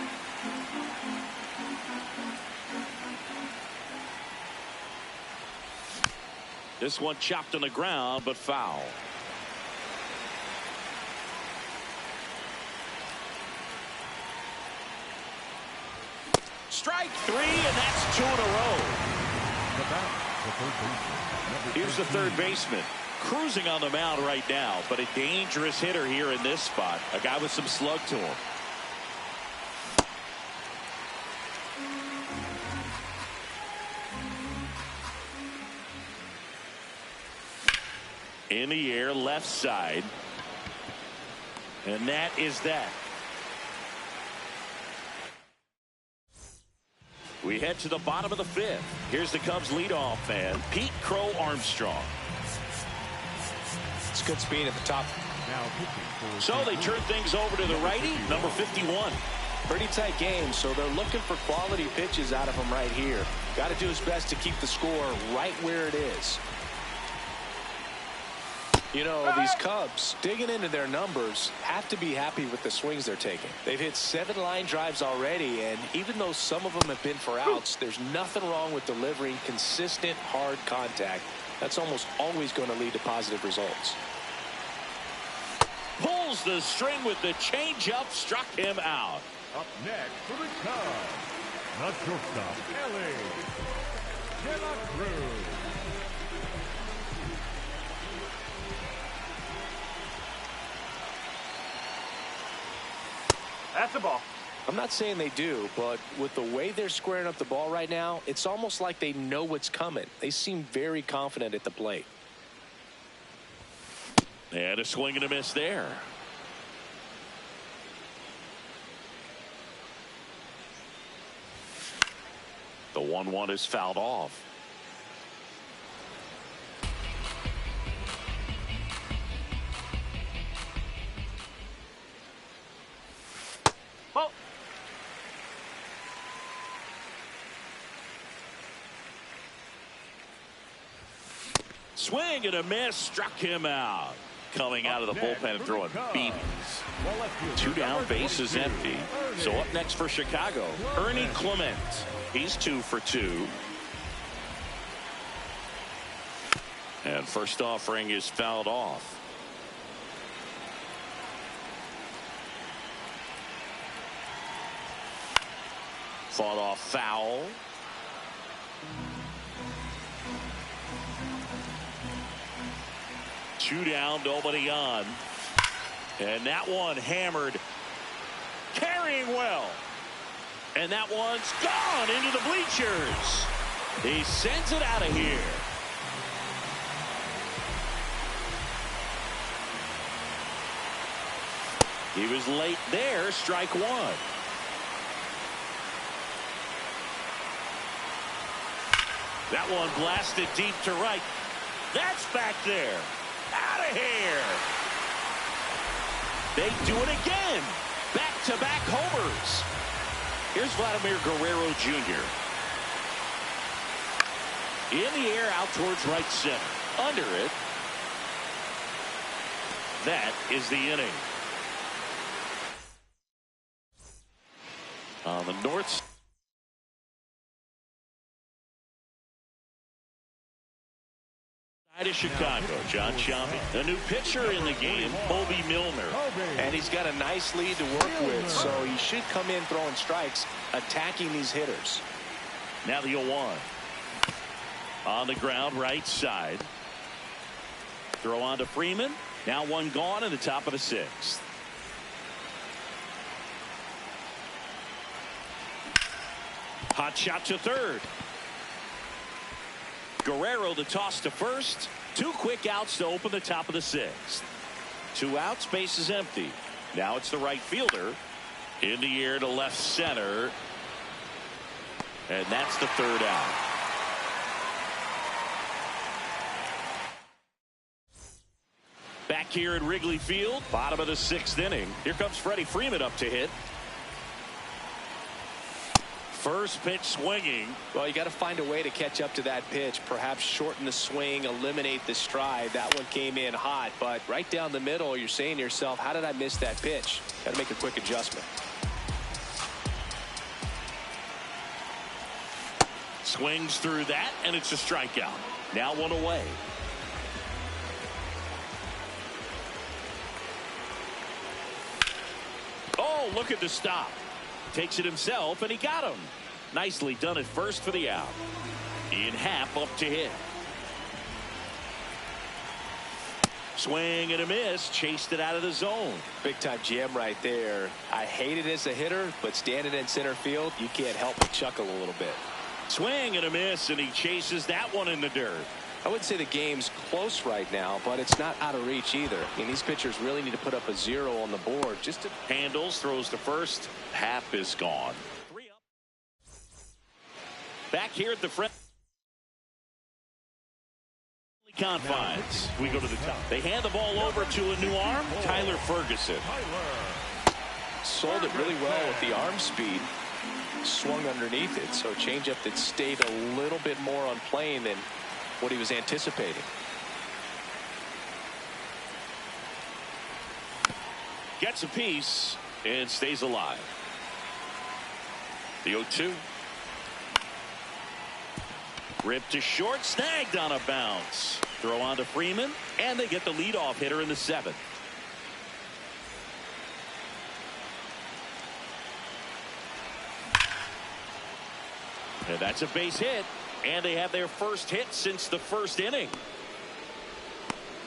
This one chopped on the ground, but foul. Strike 3, and that's 2 in a row. Here's the third baseman. Cruising on the mound right now, but a dangerous hitter here in this spot. A guy with some slug to him. In the air, left side. And that is that. We head to the bottom of the 5th. Here's the Cubs leadoff man, Pete Crow Armstrong. It's good speed at the top. So they turn things over to the righty, number 51. Pretty tight game, so they're looking for quality pitches out of him right here. Got to do his best to keep the score right where it is. You know, these Cubs, digging into their numbers, have to be happy with the swings they're taking. They've hit 7 line drives already, and even though some of them have been for outs, there's nothing wrong with delivering consistent, hard contact. That's almost always going to lead to positive results. Pulls the string with the changeup, struck him out. Up next for the Cubs, the shortstop, Ellie De La Cruz. That's the ball. I'm not saying they do, but with the way they're squaring up the ball right now, it's almost like they know what's coming. They seem very confident at the plate. And a swing and a miss there. The 1-1 is fouled off. Swing and a miss. Struck him out. Coming out of the bullpen and throwing beatings. 2 down, bases empty. So up next for Chicago, Ernie Clement. He's 2 for 2. And first offering is fouled off. Fought off foul. Two down, nobody on. And that one hammered. Carrying well. And that one's gone into the bleachers. He sends it out of here. He was late there. Strike one. That one blasted deep to right. That's back there. Out of here. They do it again. Back-to-back homers. Here's Vladimir Guerrero Jr. In the air out towards right center. Under it. That is the inning. On the north side of Chicago, John Sciambi. The new pitcher in the game, Bobby Milner. And he's got a nice lead to work with, so he should come in throwing strikes, attacking these hitters. Now the 0-1. On the ground, right side. Throw on to Freeman. Now one gone in the top of the 6th. Hot shot to third. Guerrero the toss to first. 2 quick outs to open the top of the 6th. 2 outs, base is empty. Now it's the right fielder. In the air to left center. And that's the 3rd out. Back here at Wrigley Field, bottom of the 6th inning. Here comes Freddie Freeman up to hit. First pitch swinging. Well, you got to find a way to catch up to that pitch. Perhaps shorten the swing, eliminate the stride. That one came in hot, but right down the middle, you're saying to yourself, how did I miss that pitch? Got to make a quick adjustment. Swings through that, and it's a strikeout. Now one away. Oh, look at the stop. Takes it himself, and he got him. Nicely done at first for the out. In half up to hit. Swing and a miss. Chased it out of the zone. Big time jam right there. I hate it as a hitter, but standing in center field, you can't help but chuckle a little bit. Swing and a miss, and he chases that one in the dirt. I wouldn't say the game's close right now, but it's not out of reach either. I mean, these pitchers really need to put up a 0 on the board. Just to handles, throws to first. Half is gone. 3 up. Back here at the front confines. We go to the top. They hand the ball over to a new arm, Tyler Ferguson. Sold it really well with the arm speed. Swung underneath it, so changeup that stayed a little bit more on plane than what he was anticipating. Gets a piece and stays alive. The 0-2. Ripped to short, snagged on a bounce. Throw on to Freeman, and they get the leadoff hitter in the 7th. And that's a base hit, and they have their first hit since the 1st inning.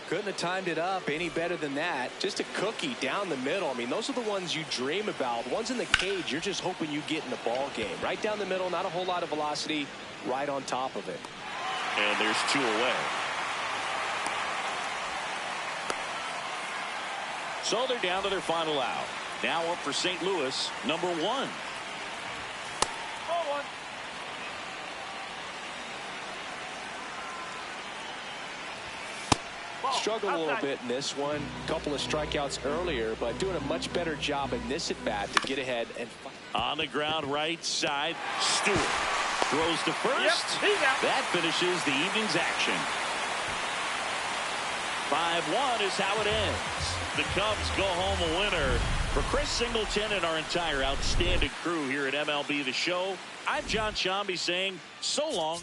Couldn't have timed it up any better than that. Just a cookie down the middle. I mean, those are the ones you dream about. Ones in the cage, you're just hoping you get in the ball game. Right down the middle, not a whole lot of velocity, right on top of it. And there's 2 away. So they're down to their final out. Now up for St. Louis, number 1. Struggled a little bit in this one. Couple of strikeouts earlier, but doing a much better job in this at bat to get ahead. And on the ground right side, Stewart throws to first. Yep, he's out. That finishes the evening's action. 5-1 is how it ends. The Cubs go home a winner. For Chris Singleton and our entire outstanding crew here at MLB The Show, I'm John Shambi saying so long.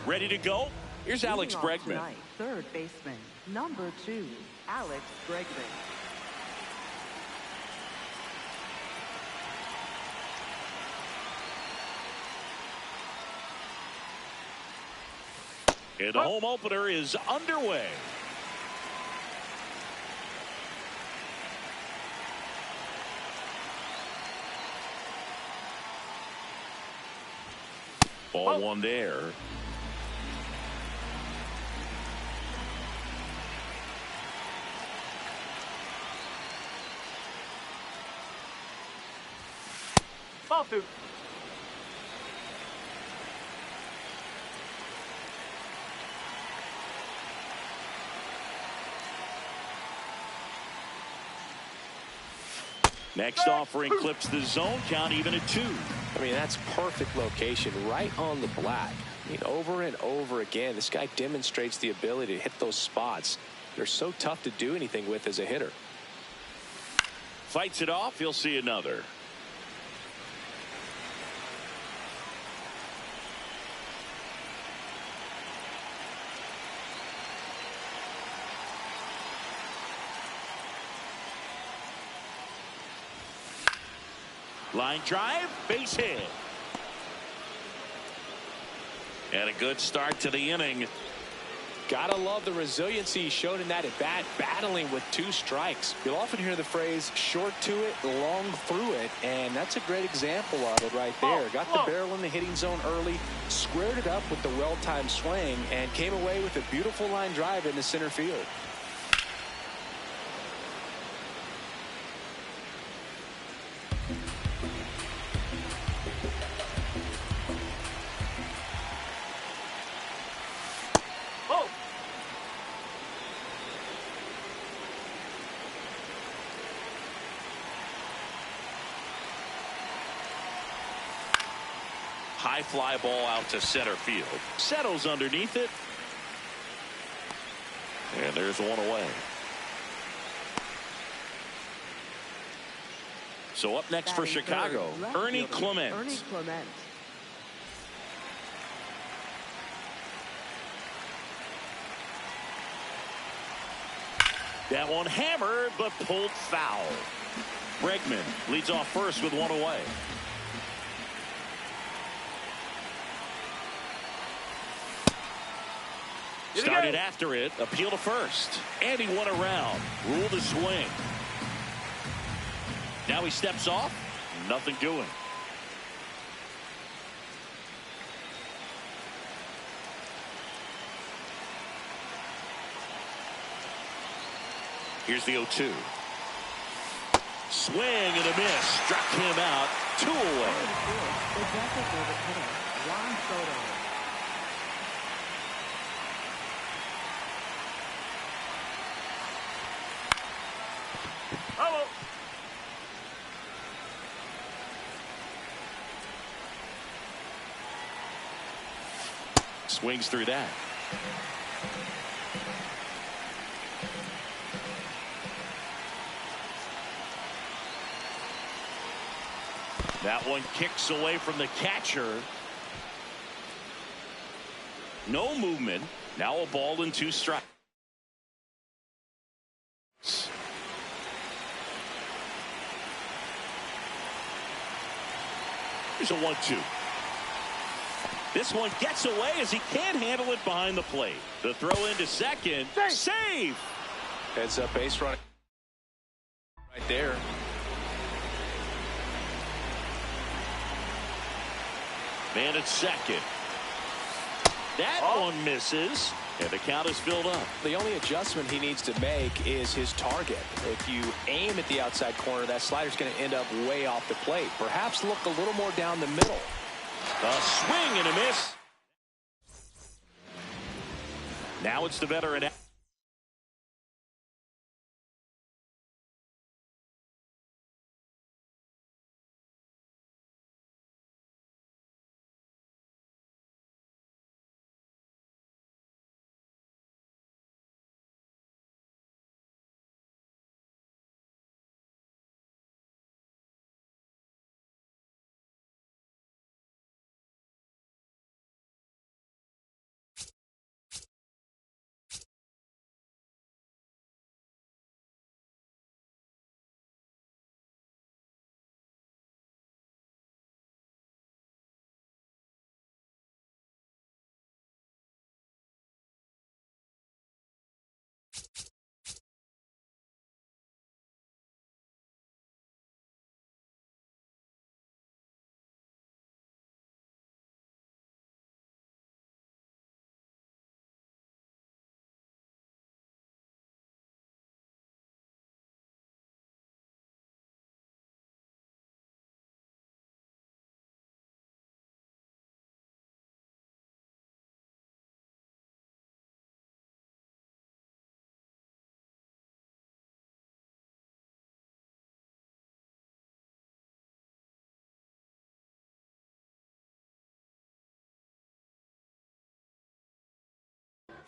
Ready to go? Here's Alex Bregman. Tonight, third baseman, number 2, Alex Bregman. And the home opener is underway. Ball one there. Ball 2. Next offering clips the zone count even at 2. I mean, that's perfect location right on the black. I mean, over and over again, this guy demonstrates the ability to hit those spots. They're so tough to do anything with as a hitter. Fights it off. He'll see another. Line drive, base hit. And a good start to the inning. Gotta love the resiliency he showed in that at bat, battling with 2 strikes. You'll often hear the phrase short to it, long through it, and that's a great example of it right there. Got the barrel in the hitting zone early, squared it up with the well-timed swing, and came away with a beautiful line drive into center field. Oh! High fly ball out to center field. Settles underneath it. And there's one away. So up next for Chicago, Ernie Clement. Ernie Clement. That one hammered, but pulled foul. Bregman leads off first with one away. Started after it, appeal to first. And he won around. Ruled a swing. Now he steps off. Nothing doing. Here's the 0-2. Swing and a miss. Struck him out. 2 away. The designated hitter, Juan Soto. Oh! Swings through that. That one kicks away from the catcher. No movement. Now a ball and 2 strikes. Here's a 1-2. This one gets away as he can't handle it behind the plate. The throw into second. Save! Heads up base running right there. Man at second. That one misses. And the count is filled up. The only adjustment he needs to make is his target. If you aim at the outside corner, that slider's going to end up way off the plate. Perhaps look a little more down the middle. A swing and a miss. Now it's the veteran.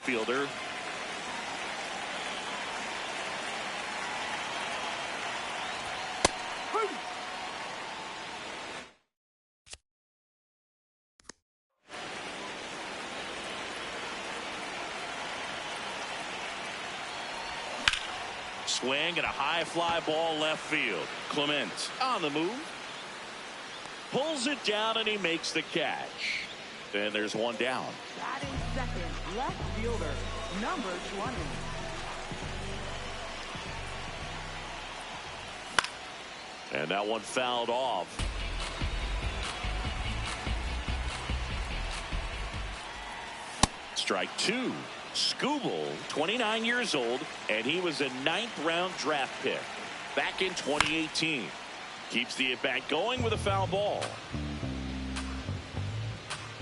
Fielder. Swing and a high fly ball left field. Clement on the move. Pulls it down and he makes the catch. And there's one down. Batting second, left fielder, number 20. And that one fouled off. Strike 2. Skubal, 29 years old, and he was a 9th round draft pick back in 2018. Keeps the at-bat going with a foul ball.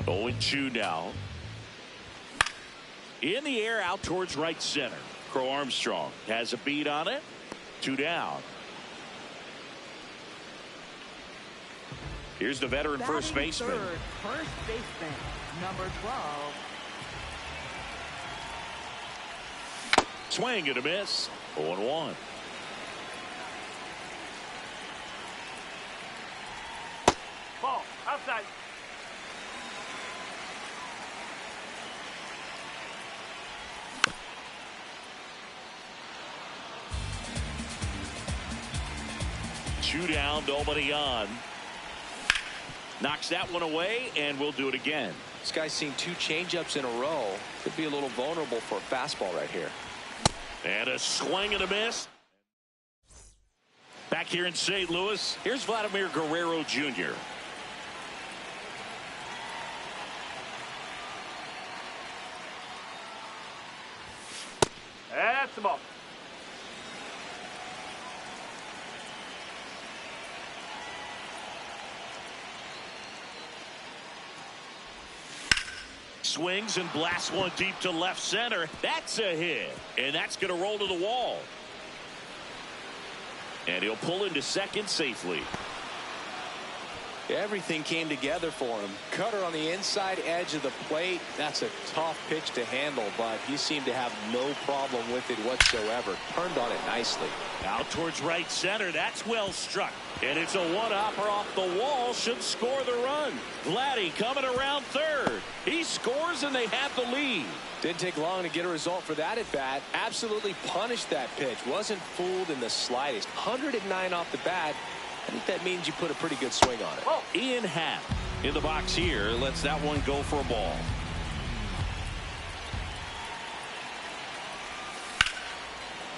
0-2 now. In the air out towards right center. Crow Armstrong has a beat on it. 2 down. Here's the veteran first baseman. First baseman, number 12. Swing and a miss. 0-1. Ball, outside. Two down, nobody on. Knocks that one away, and we'll do it again. This guy's seen 2 changeups in a row. Could be a little vulnerable for a fastball right here. And a swing and a miss. Back here in St. Louis, here's Vladimir Guerrero Jr. That's the ball. Swings and blasts one deep to left center. That's a hit. And that's going to roll to the wall. And he'll pull into second safely. Everything came together for him. Cutter on the inside edge of the plate. That's a tough pitch to handle, but he seemed to have no problem with it whatsoever. Turned on it nicely. Out towards right center. That's well struck. And it's a one-hopper off the wall. Should score the run. Vladdy coming around third. He scores and they have the lead. Didn't take long to get a result for that at bat. Absolutely punished that pitch. Wasn't fooled in the slightest. 109 off the bat. I think that means you put a pretty good swing on it. Oh, Ian Happ in the box here. Lets that one go for a ball.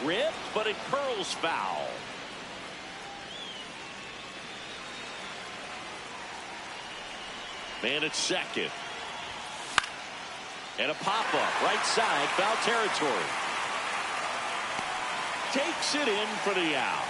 Ripped, but it curls foul. Man at second. And a pop-up right side, foul territory. Takes it in for the out.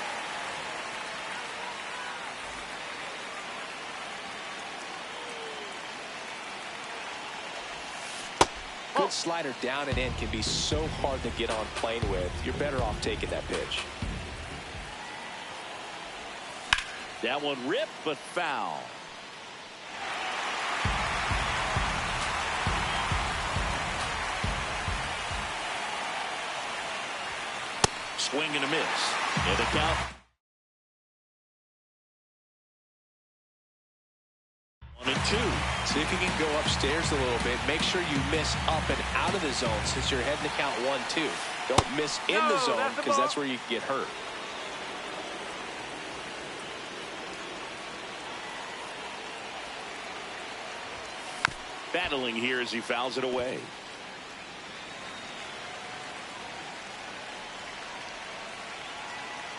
Good slider down and in can be so hard to get on plane with. You're better off taking that pitch. That one ripped, but foul. Swing and a miss. And the count. One and two. See if you can go upstairs a little bit. Make sure you miss up and out of the zone since you're heading to count 1-2. Don't miss in the zone because that's where you can get hurt. Battling here as he fouls it away.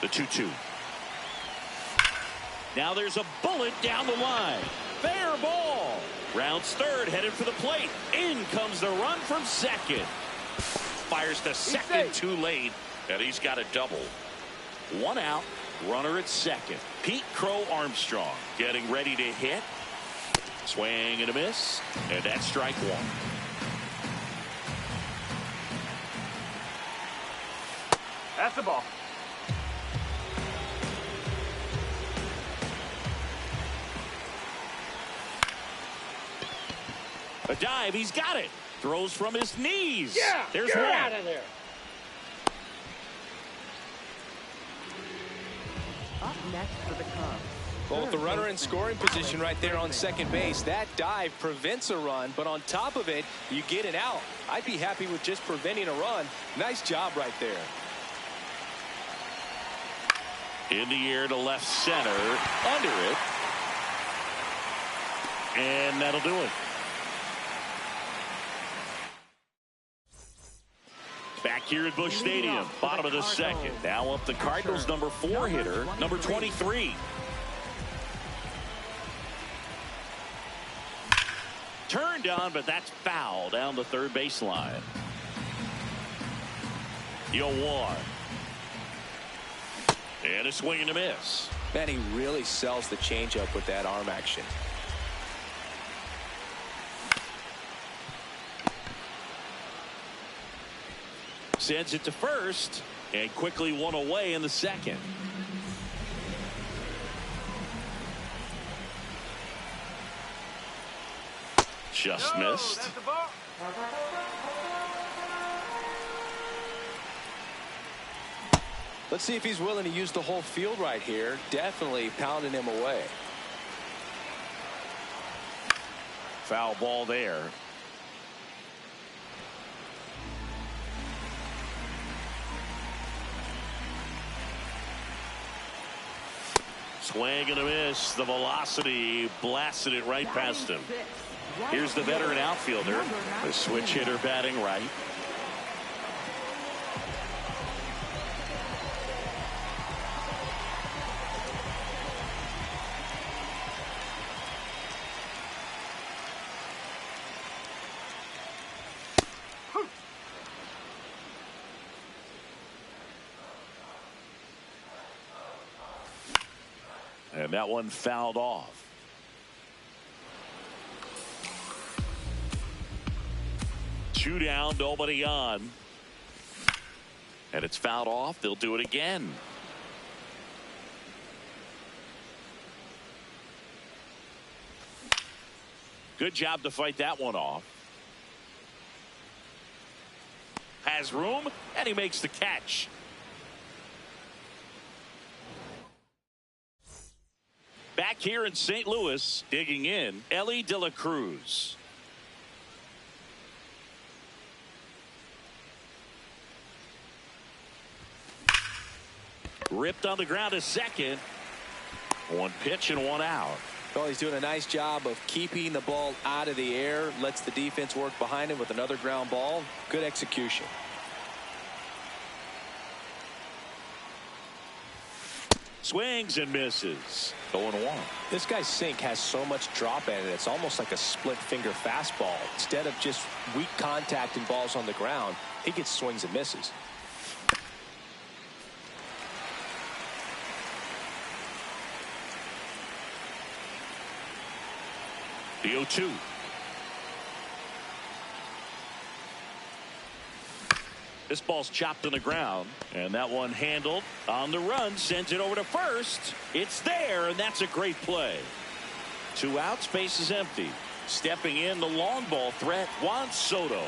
The 2-2. Now there's a bullet down the line. Fair ball. Rounds third, headed for the plate. In comes the run from second. Fires to second too late, and he's got a double. One out, runner at second. Pete Crow Armstrong getting ready to hit. Swing and a miss, and that's strike one. That's the ball. A dive, he's got it. Throws from his knees. Yeah, there's get one. out of there. Up next for the Cubs. Well, with the runner in scoring position right there on second base, that dive prevents a run, but on top of it, you get it out. I'd be happy with just preventing a run. Nice job right there. In the air to left center, under it. And that'll do it. Back here at Busch Stadium, bottom of the second. Now up the Cardinals' number 4 hitter, number 23. Turned on, but that's foul down the third baseline. 0-1. And a swing and a miss. Man, he really sells the changeup with that arm action. Sends it to first and quickly one away in the second. Just missed. That's the ball. Let's see if he's willing to use the whole field right here. Definitely pounding him away. Foul ball there. Swing and a miss. The velocity blasted it right past him. Here's the veteran outfielder, the switch hitter batting right. And that one fouled off. Two down, nobody on. And it's fouled off. They'll do it again. Good job to fight that one off. Has room, and he makes the catch. Back here in St. Louis, digging in, Ellie De La Cruz. Ripped on the ground a second. One pitch and one out. Well, he's doing a nice job of keeping the ball out of the air. Lets the defense work behind him with another ground ball. Good execution. Swings and misses. 0-1. This guy's sink has so much drop in it. It's almost like a split finger fastball. Instead of just weak contact and balls on the ground, he gets swings and misses. The 0-2. This ball's chopped on the ground, and that one handled on the run, sends it over to first. It's there, and that's a great play. 2 outs, base is empty. Stepping in, the long ball threat, Juan Soto.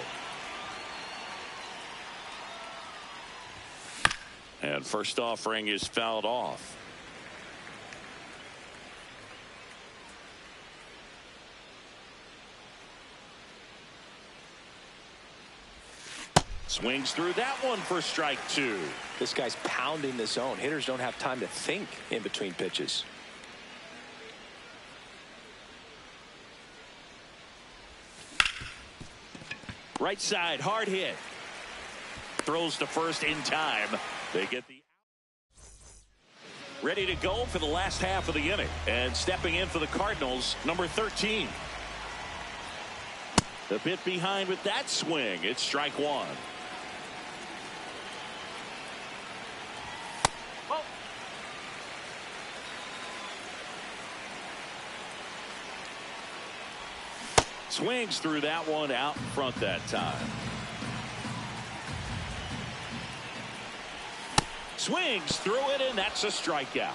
And first offering is fouled off. Swings through that one for strike 2. This guy's pounding the zone. Hitters don't have time to think in between pitches. Right side, hard hit. Throws to first in time. They get the ready to go for the last half of the inning. And stepping in for the Cardinals, number 13. The bit behind with that swing. It's strike 1. Swings through that one out in front that time. Swings through it, and that's a strikeout.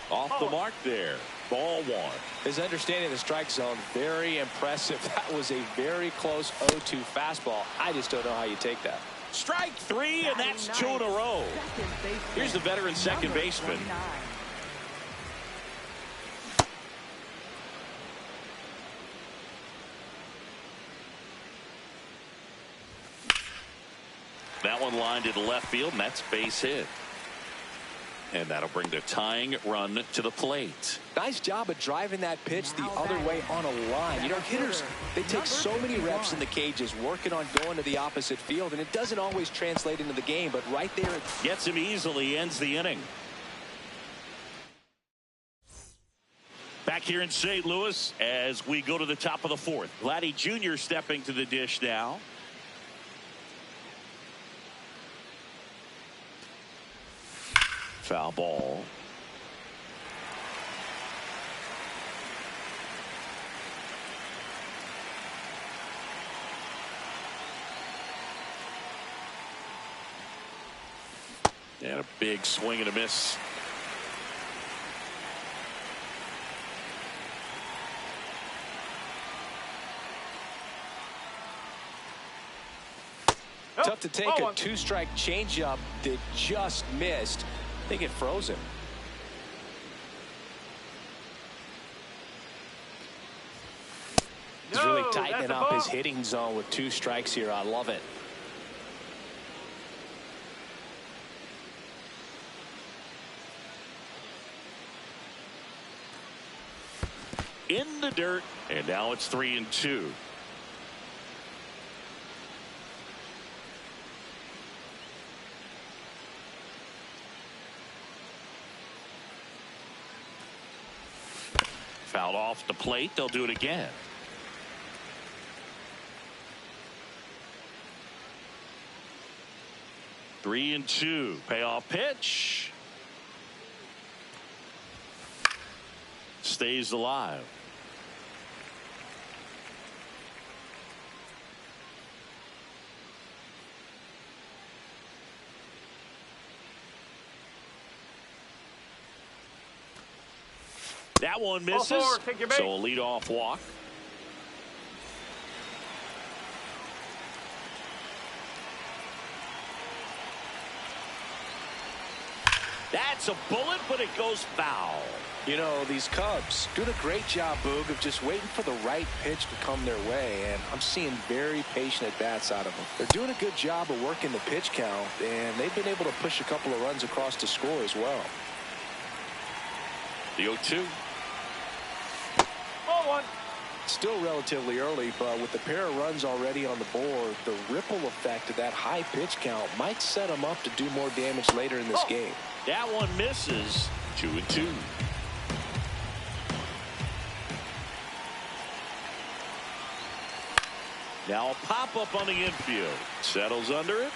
Off the mark there. Ball 1. His understanding of the strike zone, very impressive. That was a very close 0-2 fastball. I just don't know how you take that. Strike 3, and that's 2 in a row. Here's the veteran second baseman. That one lined to the left field, and that's base hit. And that'll bring the tying run to the plate. Nice job of driving that pitch the other way on a line. You know, hitters, they take so many reps in the cages working on going to the opposite field, and it doesn't always translate into the game, but right there it gets him easily, ends the inning. Back here in St. Louis as we go to the top of the fourth. Vladdy Jr. stepping to the dish now. Foul ball. And a big swing and a miss. Tough to take a two-strike changeup that just missed. I think it froze him. He's really tightening up his hitting zone with 2 strikes here. I love it. In the dirt, and now it's 3-2. Fouled off the plate. They'll do it again. Three and 2. Payoff pitch. Stays alive. That one misses. So a leadoff walk. That's a bullet, but it goes foul. You know, these Cubs doing a great job, Boog, of just waiting for the right pitch to come their way, and I'm seeing very patient at-bats out of them. They're doing a good job of working the pitch count, and they've been able to push a couple of runs across to score as well. The 0-2. Still relatively early, but with the pair of runs already on the board, the ripple effect of that high pitch count might set them up to do more damage later in this game. That one misses. 2-2. Now a pop-up on the infield. Settles under it.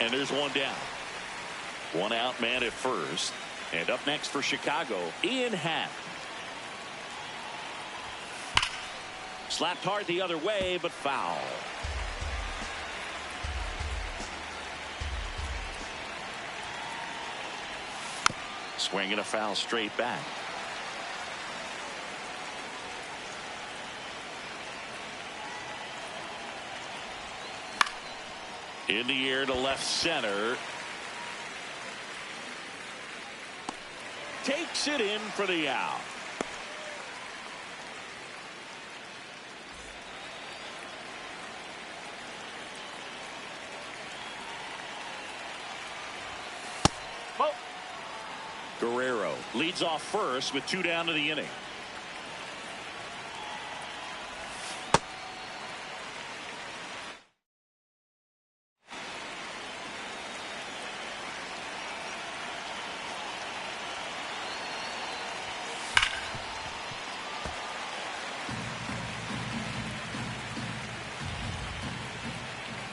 And there's one down. One out man at first. And up next for Chicago, Ian Happ. Slapped hard the other way, but foul. Swinging a foul straight back. In the air to left center. Takes it in for the out. Guerrero leads off first with 2 down to the inning.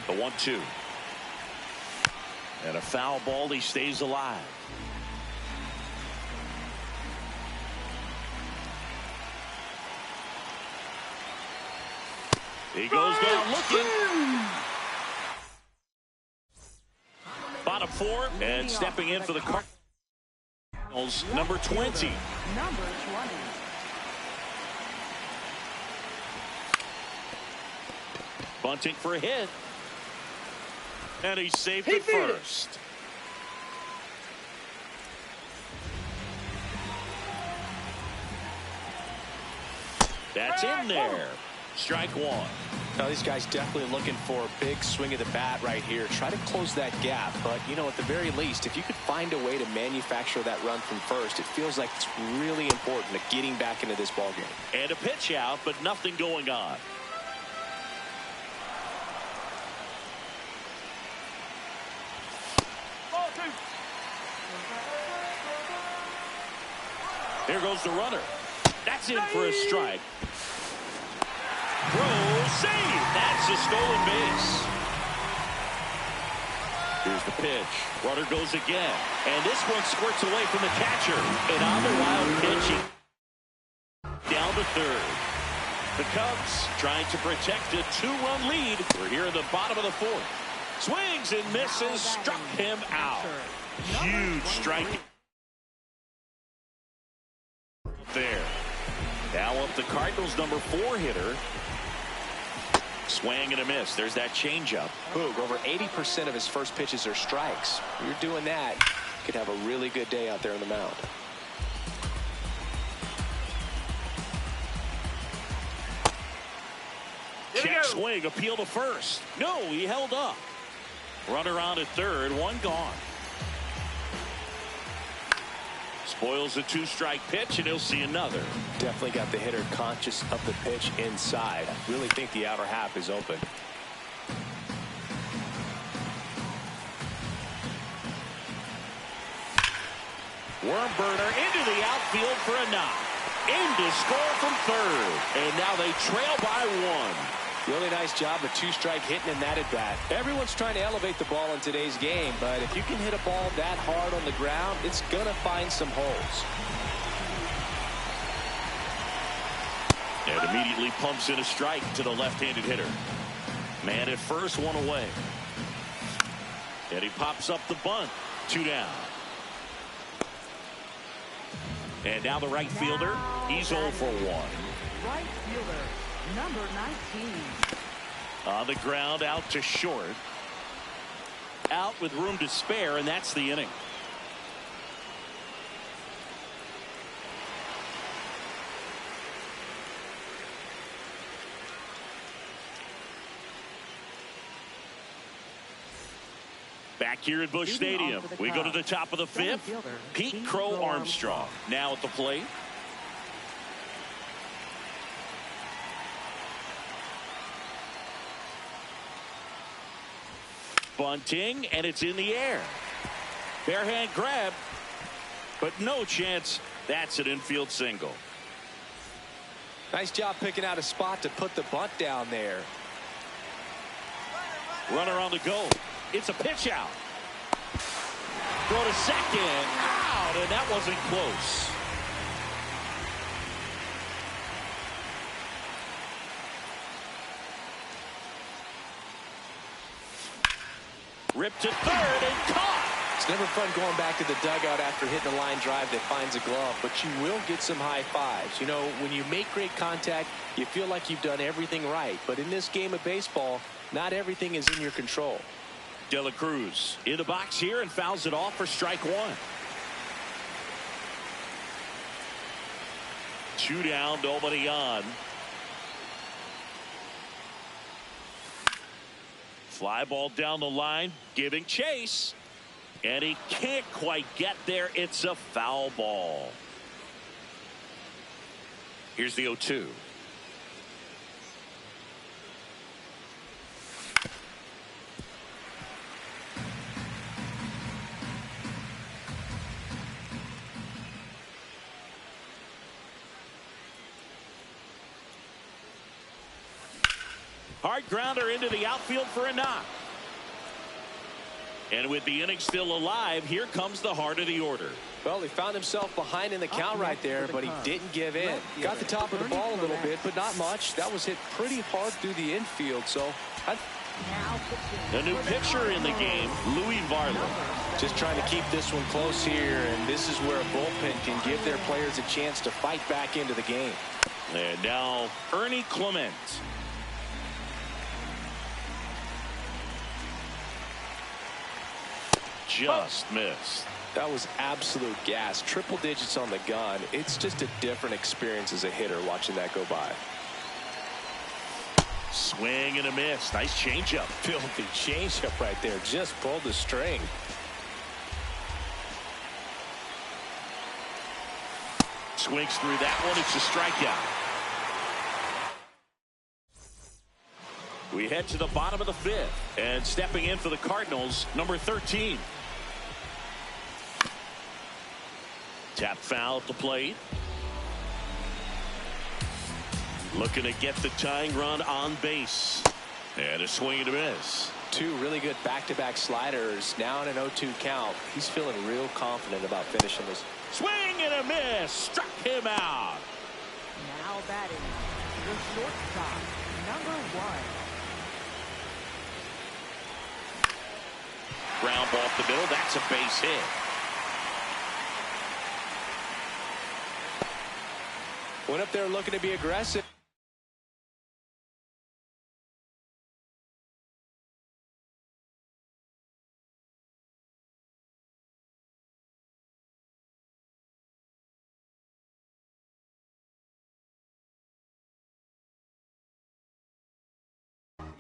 The 1-2. And a foul ball. He stays alive. He goes down looking. Bottom 4, and stepping in for the Cardinals, number 20. Number 20. Bunting for a hit. And he saved it first. That's in there. Strike 1. Now, these guys definitely looking for a big swing of the bat right here. Try to close that gap. But, you know, at the very least, if you could find a way to manufacture that run from first, it feels like it's really important to getting back into this ball game. And a pitch out, but nothing going on. Ball two. Here goes the runner. That's in for a strike. Throw, save. That's a stolen base. Here's the pitch. Runner goes again. And this one squirts away from the catcher. And on the wild pitch, down to third. The Cubs trying to protect a 2-run lead. We're here in the bottom of the fourth. Swings and misses. Struck him out. Huge strike there. Now up the Cardinals' number 4 hitter. Swing and a miss. There's that changeup. Boog, over 80% of his first pitches are strikes. You're doing that, you could have a really good day out there on the mound. Check swing, appeal to first. No, he held up. Runner on at third, one gone. Spoils a 2-strike pitch, and he'll see another. Definitely got the hitter conscious of the pitch inside. Really think the outer half is open. Worm burner into the outfield for a knock. In to score from third. And now they trail by 1. Really nice job of 2-strike hitting in that at bat. Everyone's trying to elevate the ball in today's game, but if you can hit a ball that hard on the ground, it's going to find some holes. And immediately pumps in a strike to the left-handed hitter. Man at first, one away. And he pops up the bunt. 2 down. And now the right fielder, he's 0 for 1. Right fielder, number 19. On the ground, out to short. Out with room to spare, and that's the inning. Back here at Busch Stadium, we go to the top of the 5th. Pete Crow Armstrong now at the plate. Bunting, and it's in the air. Bare hand grab, but no chance. That's an infield single. Nice job picking out a spot to put the bunt down there. Runner on the go. It's a pitch out. Throw to second. Out, and that wasn't close. Ripped to third and caught. It's never fun going back to the dugout after hitting a line drive that finds a glove, but you will get some high fives. You know, when you make great contact, you feel like you've done everything right. But in this game of baseball, not everything is in your control. De La Cruz in the box here and fouls it off for strike 1. 2 down, nobody on. Fly ball down the line, giving chase. And he can't quite get there. It's a foul ball. Here's the 0-2. Hard grounder into the outfield for a knock. And with the inning still alive, here comes the heart of the order. Well, he found himself behind in the count right there, but he didn't give in. Got the top of the ball a little bit, but not much. That was hit pretty hard through the infield, so the new pitcher in the game, Louis Varland. Just trying to keep this one close here, and this is where a bullpen can give their players a chance to fight back into the game. And now Ernie Clement. Just missed. That was absolute gas. Triple digits on the gun. It's just a different experience as a hitter watching that go by. Swing and a miss. Nice changeup. Filthy changeup right there. Just pulled the string. Swings through that one. It's a strikeout. We head to the bottom of the fifth. And stepping in for the Cardinals, number 13. Tap foul at the plate. Looking to get the tying run on base. And a swing and a miss. Two really good back-to-back sliders. Now in an 0-2 count. He's feeling real confident about finishing this. Swing and a miss. Struck him out. Now batting, the shortstop, number 1. Ground ball up the middle. That's a base hit. Went up there looking to be aggressive.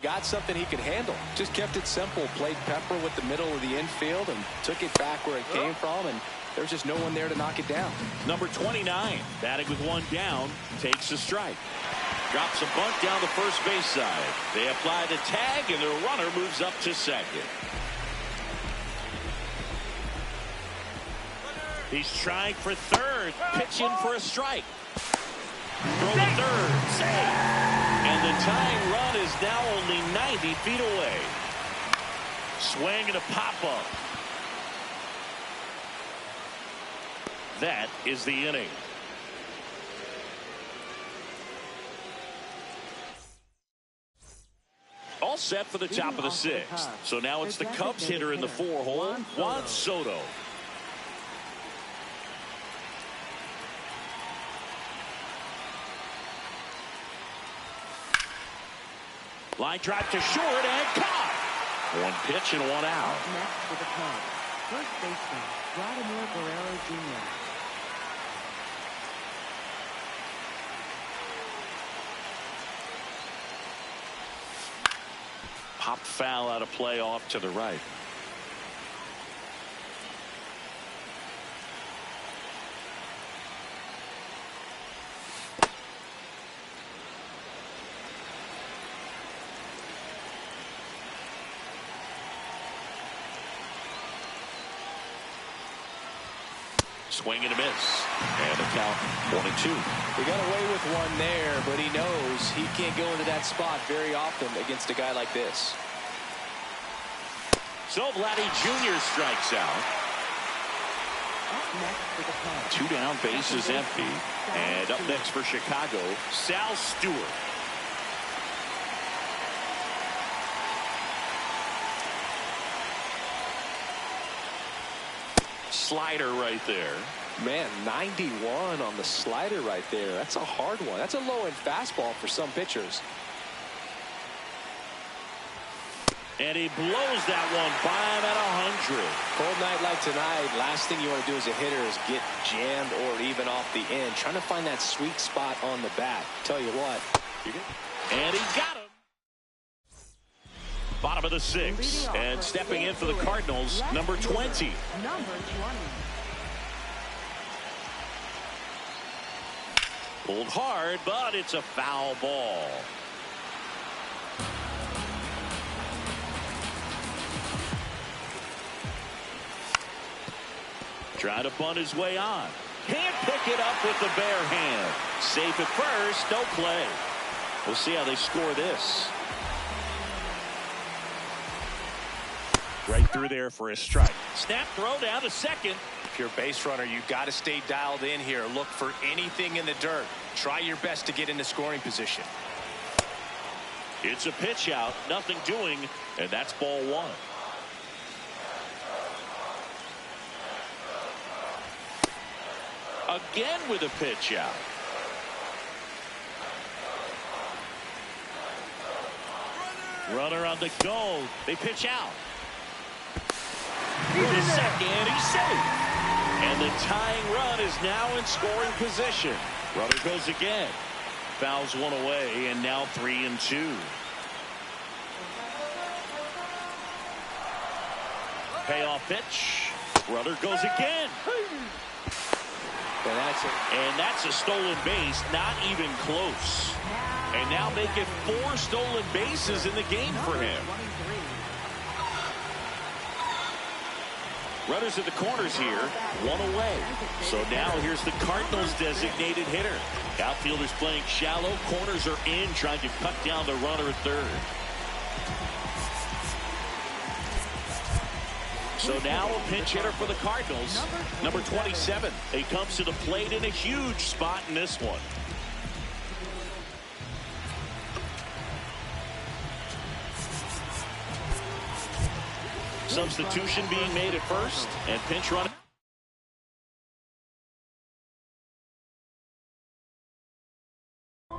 Got something he could handle. Just kept it simple. Played pepper with the middle of the infield and took it back where it came from. And there's just no one there to knock it down. Number 29, batting with one down, takes a strike. Drops a bunt down the first base side. They apply the tag, and their runner moves up to second. He's trying for third, pitching for a strike. Throw to third, save. And the tying run is now only 90 feet away. Swing and a pop-up. That is the inning. All set for the top of the sixth. So now it's the Cubs hitter in the 4-hole, Juan Soto. Line drive to short and caught. One pitch and one out. Next for the Cubs, first baseman, Vladimir Guerrero Jr. Pop foul out of play off to the right. Swing and a miss. And a count 1-2. He got away with one there, but he knows he can't go into that spot very often against a guy like this. So Vladdy Jr. strikes out. Up next for the Cubs. Two down, bases empty. And up next for Chicago, Sal Stewart. Slider right there. Man, 91 on the slider right there. That's a hard one. That's a low-end fastball for some pitchers. And he blows that one by him at 100. Cold night like tonight, last thing you want to do as a hitter is get jammed or even off the end. Trying to find that sweet spot on the bat. Tell you what. And he got him. Bottom of the sixth. And stepping in for the Cardinals, number 20. Number 20. Pulled hard, but it's a foul ball. Trying to bunt his way on. Can't pick it up with the bare hand. Safe at first, no play. We'll see how they score this. Right through there for a strike. Snap throw down to second. If you're a base runner, you got to stay dialed in here. Look for anything in the dirt. Try your best to get into scoring position. It's a pitch out, nothing doing, and that's ball one. Again with a pitch out. Runner on the go. They pitch out. He's in second. He's safe. And the tying run is now in scoring position. Runner goes again. fouls one away, and now 3-2. Payoff pitch. Rudder goes again. And that's a stolen base, not even close. And now make it 4 stolen bases in the game for him. Runners at the corners here, 1 away. So now here's the Cardinals' designated hitter. Outfielders playing shallow, corners are in, trying to cut down the runner at third. So now a pinch hitter for the Cardinals, number 27. He comes to the plate in a huge spot in this one. Substitution being made at first, and pinch runner.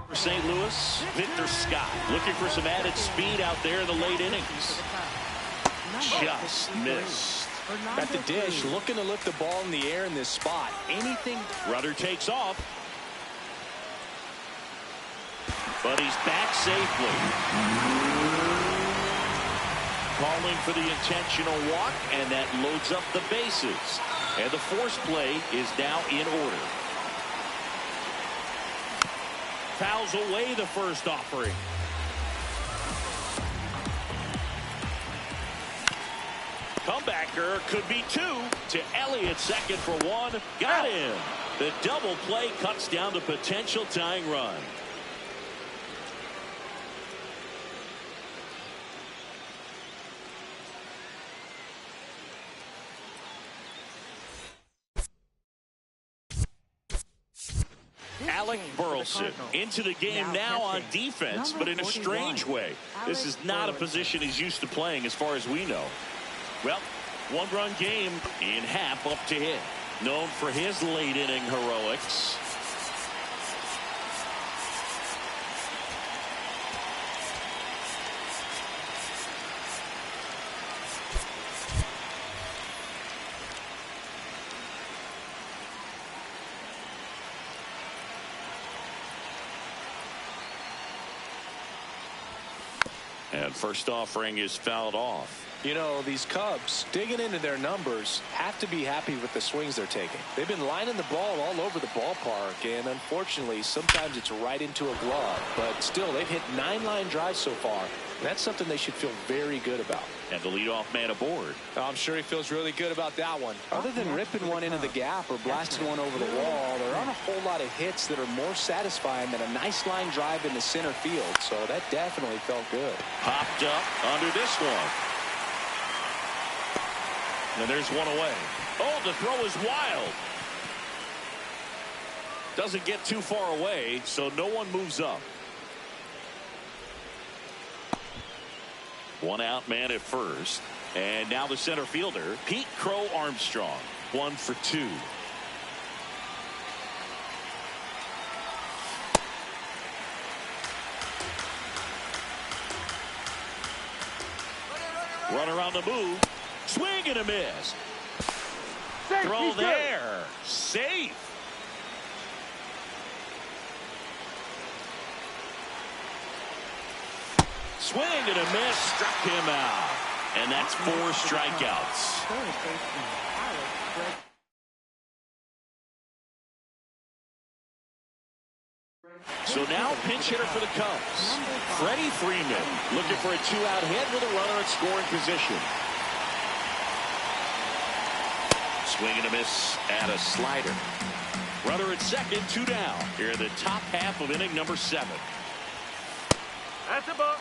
For St. Louis, Victor Scott looking for some added speed out there in the late innings. Just missed. At the dish, looking to lift the ball in the air in this spot. Anything. Rudder takes off. But he's back safely. Calling for the intentional walk, and that loads up the bases. And the force play is now in order. Fouls away the first offering. Comebacker could be 2 to Elliott, second for 1. Got him. The double play cuts down the potential tying run. Alec Burleson into the game now on defense, but in a strange way. This is not a position he's used to playing as far as we know. Well, 1-run game in half up to hit. Known for his late inning heroics. And first offering is fouled off. You know, these Cubs, digging into their numbers, have to be happy with the swings they're taking. They've been lining the ball all over the ballpark, and unfortunately, sometimes it's right into a glove. But still, they've hit 9 line drives so far. That's something they should feel very good about. And the leadoff man aboard. I'm sure he feels really good about that one. Other than ripping one into the gap or blasting one over the wall, there aren't a whole lot of hits that are more satisfying than a nice line drive into center field. So that definitely felt good. Popped up under this one. And there's one away. Oh, the throw is wild. Doesn't get too far away, so no one moves up. 1 out man at first. And now the center fielder, Pete Crow Armstrong. 1 for 2. Runner on the move. Swing and a miss. Throw there. Safe. Swing and a miss. Struck him out. And that's 4 strikeouts. So now pinch hitter for the Cubs. Freddie Freeman looking for a 2-out hit with a runner at scoring position. Swing and a miss and a slider. Runner at second, 2 down. Here in the top half of inning number 7. That's a ball.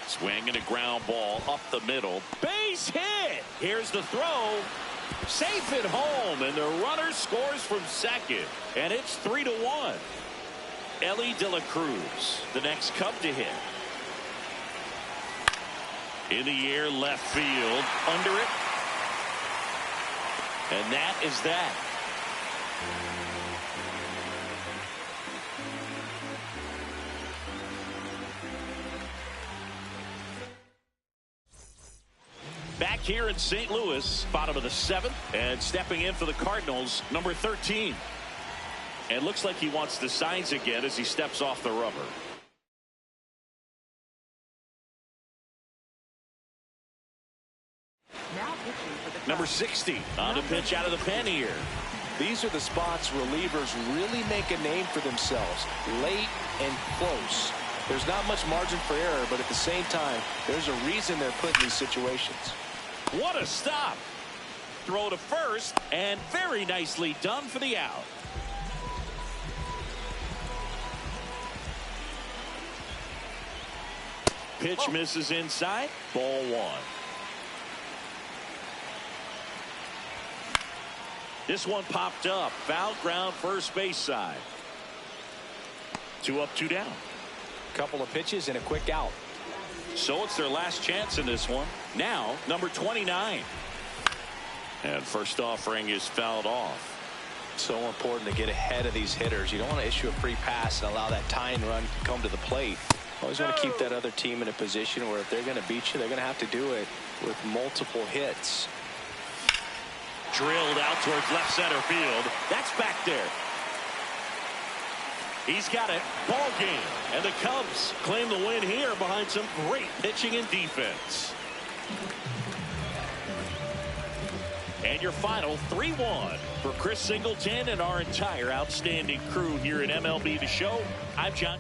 Swing and a ground ball up the middle. Base hit. Here's the throw. Safe at home, and the runner scores from second, and it's 3-1. Ellie De La Cruz, the next Cub to hit. In the air, left field, under it, and that is that. here in St. Louis, bottom of the 7th, and stepping in for the Cardinals, number 13. And looks like he wants the signs again as he steps off the rubber. Now pitching for the Number 60 on the pitch out of the pen here. These are the spots relievers really make a name for themselves. Late and close. There's not much margin for error, but at the same time, there's a reason they're put in these situations. What a stop. Throw to first, and very nicely done for the out. Pitch misses inside. Ball 1. This one popped up. Foul ground, first base side. 2 up, 2 down. Couple of pitches and a quick out. So it's their last chance in this one. Now, number 29. And first offering is fouled off. So important to get ahead of these hitters. You don't want to issue a free pass and allow that tying run to come to the plate. Always want to keep that other team in a position where if they're going to beat you, they're going to have to do it with multiple hits. Drilled out towards left center field. That's back there. He's got it. Ball game. And the Cubs claim the win here behind some great pitching and defense. And your final 3-1 for Chris Singleton and our entire outstanding crew here at MLB The Show. I'm John.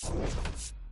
You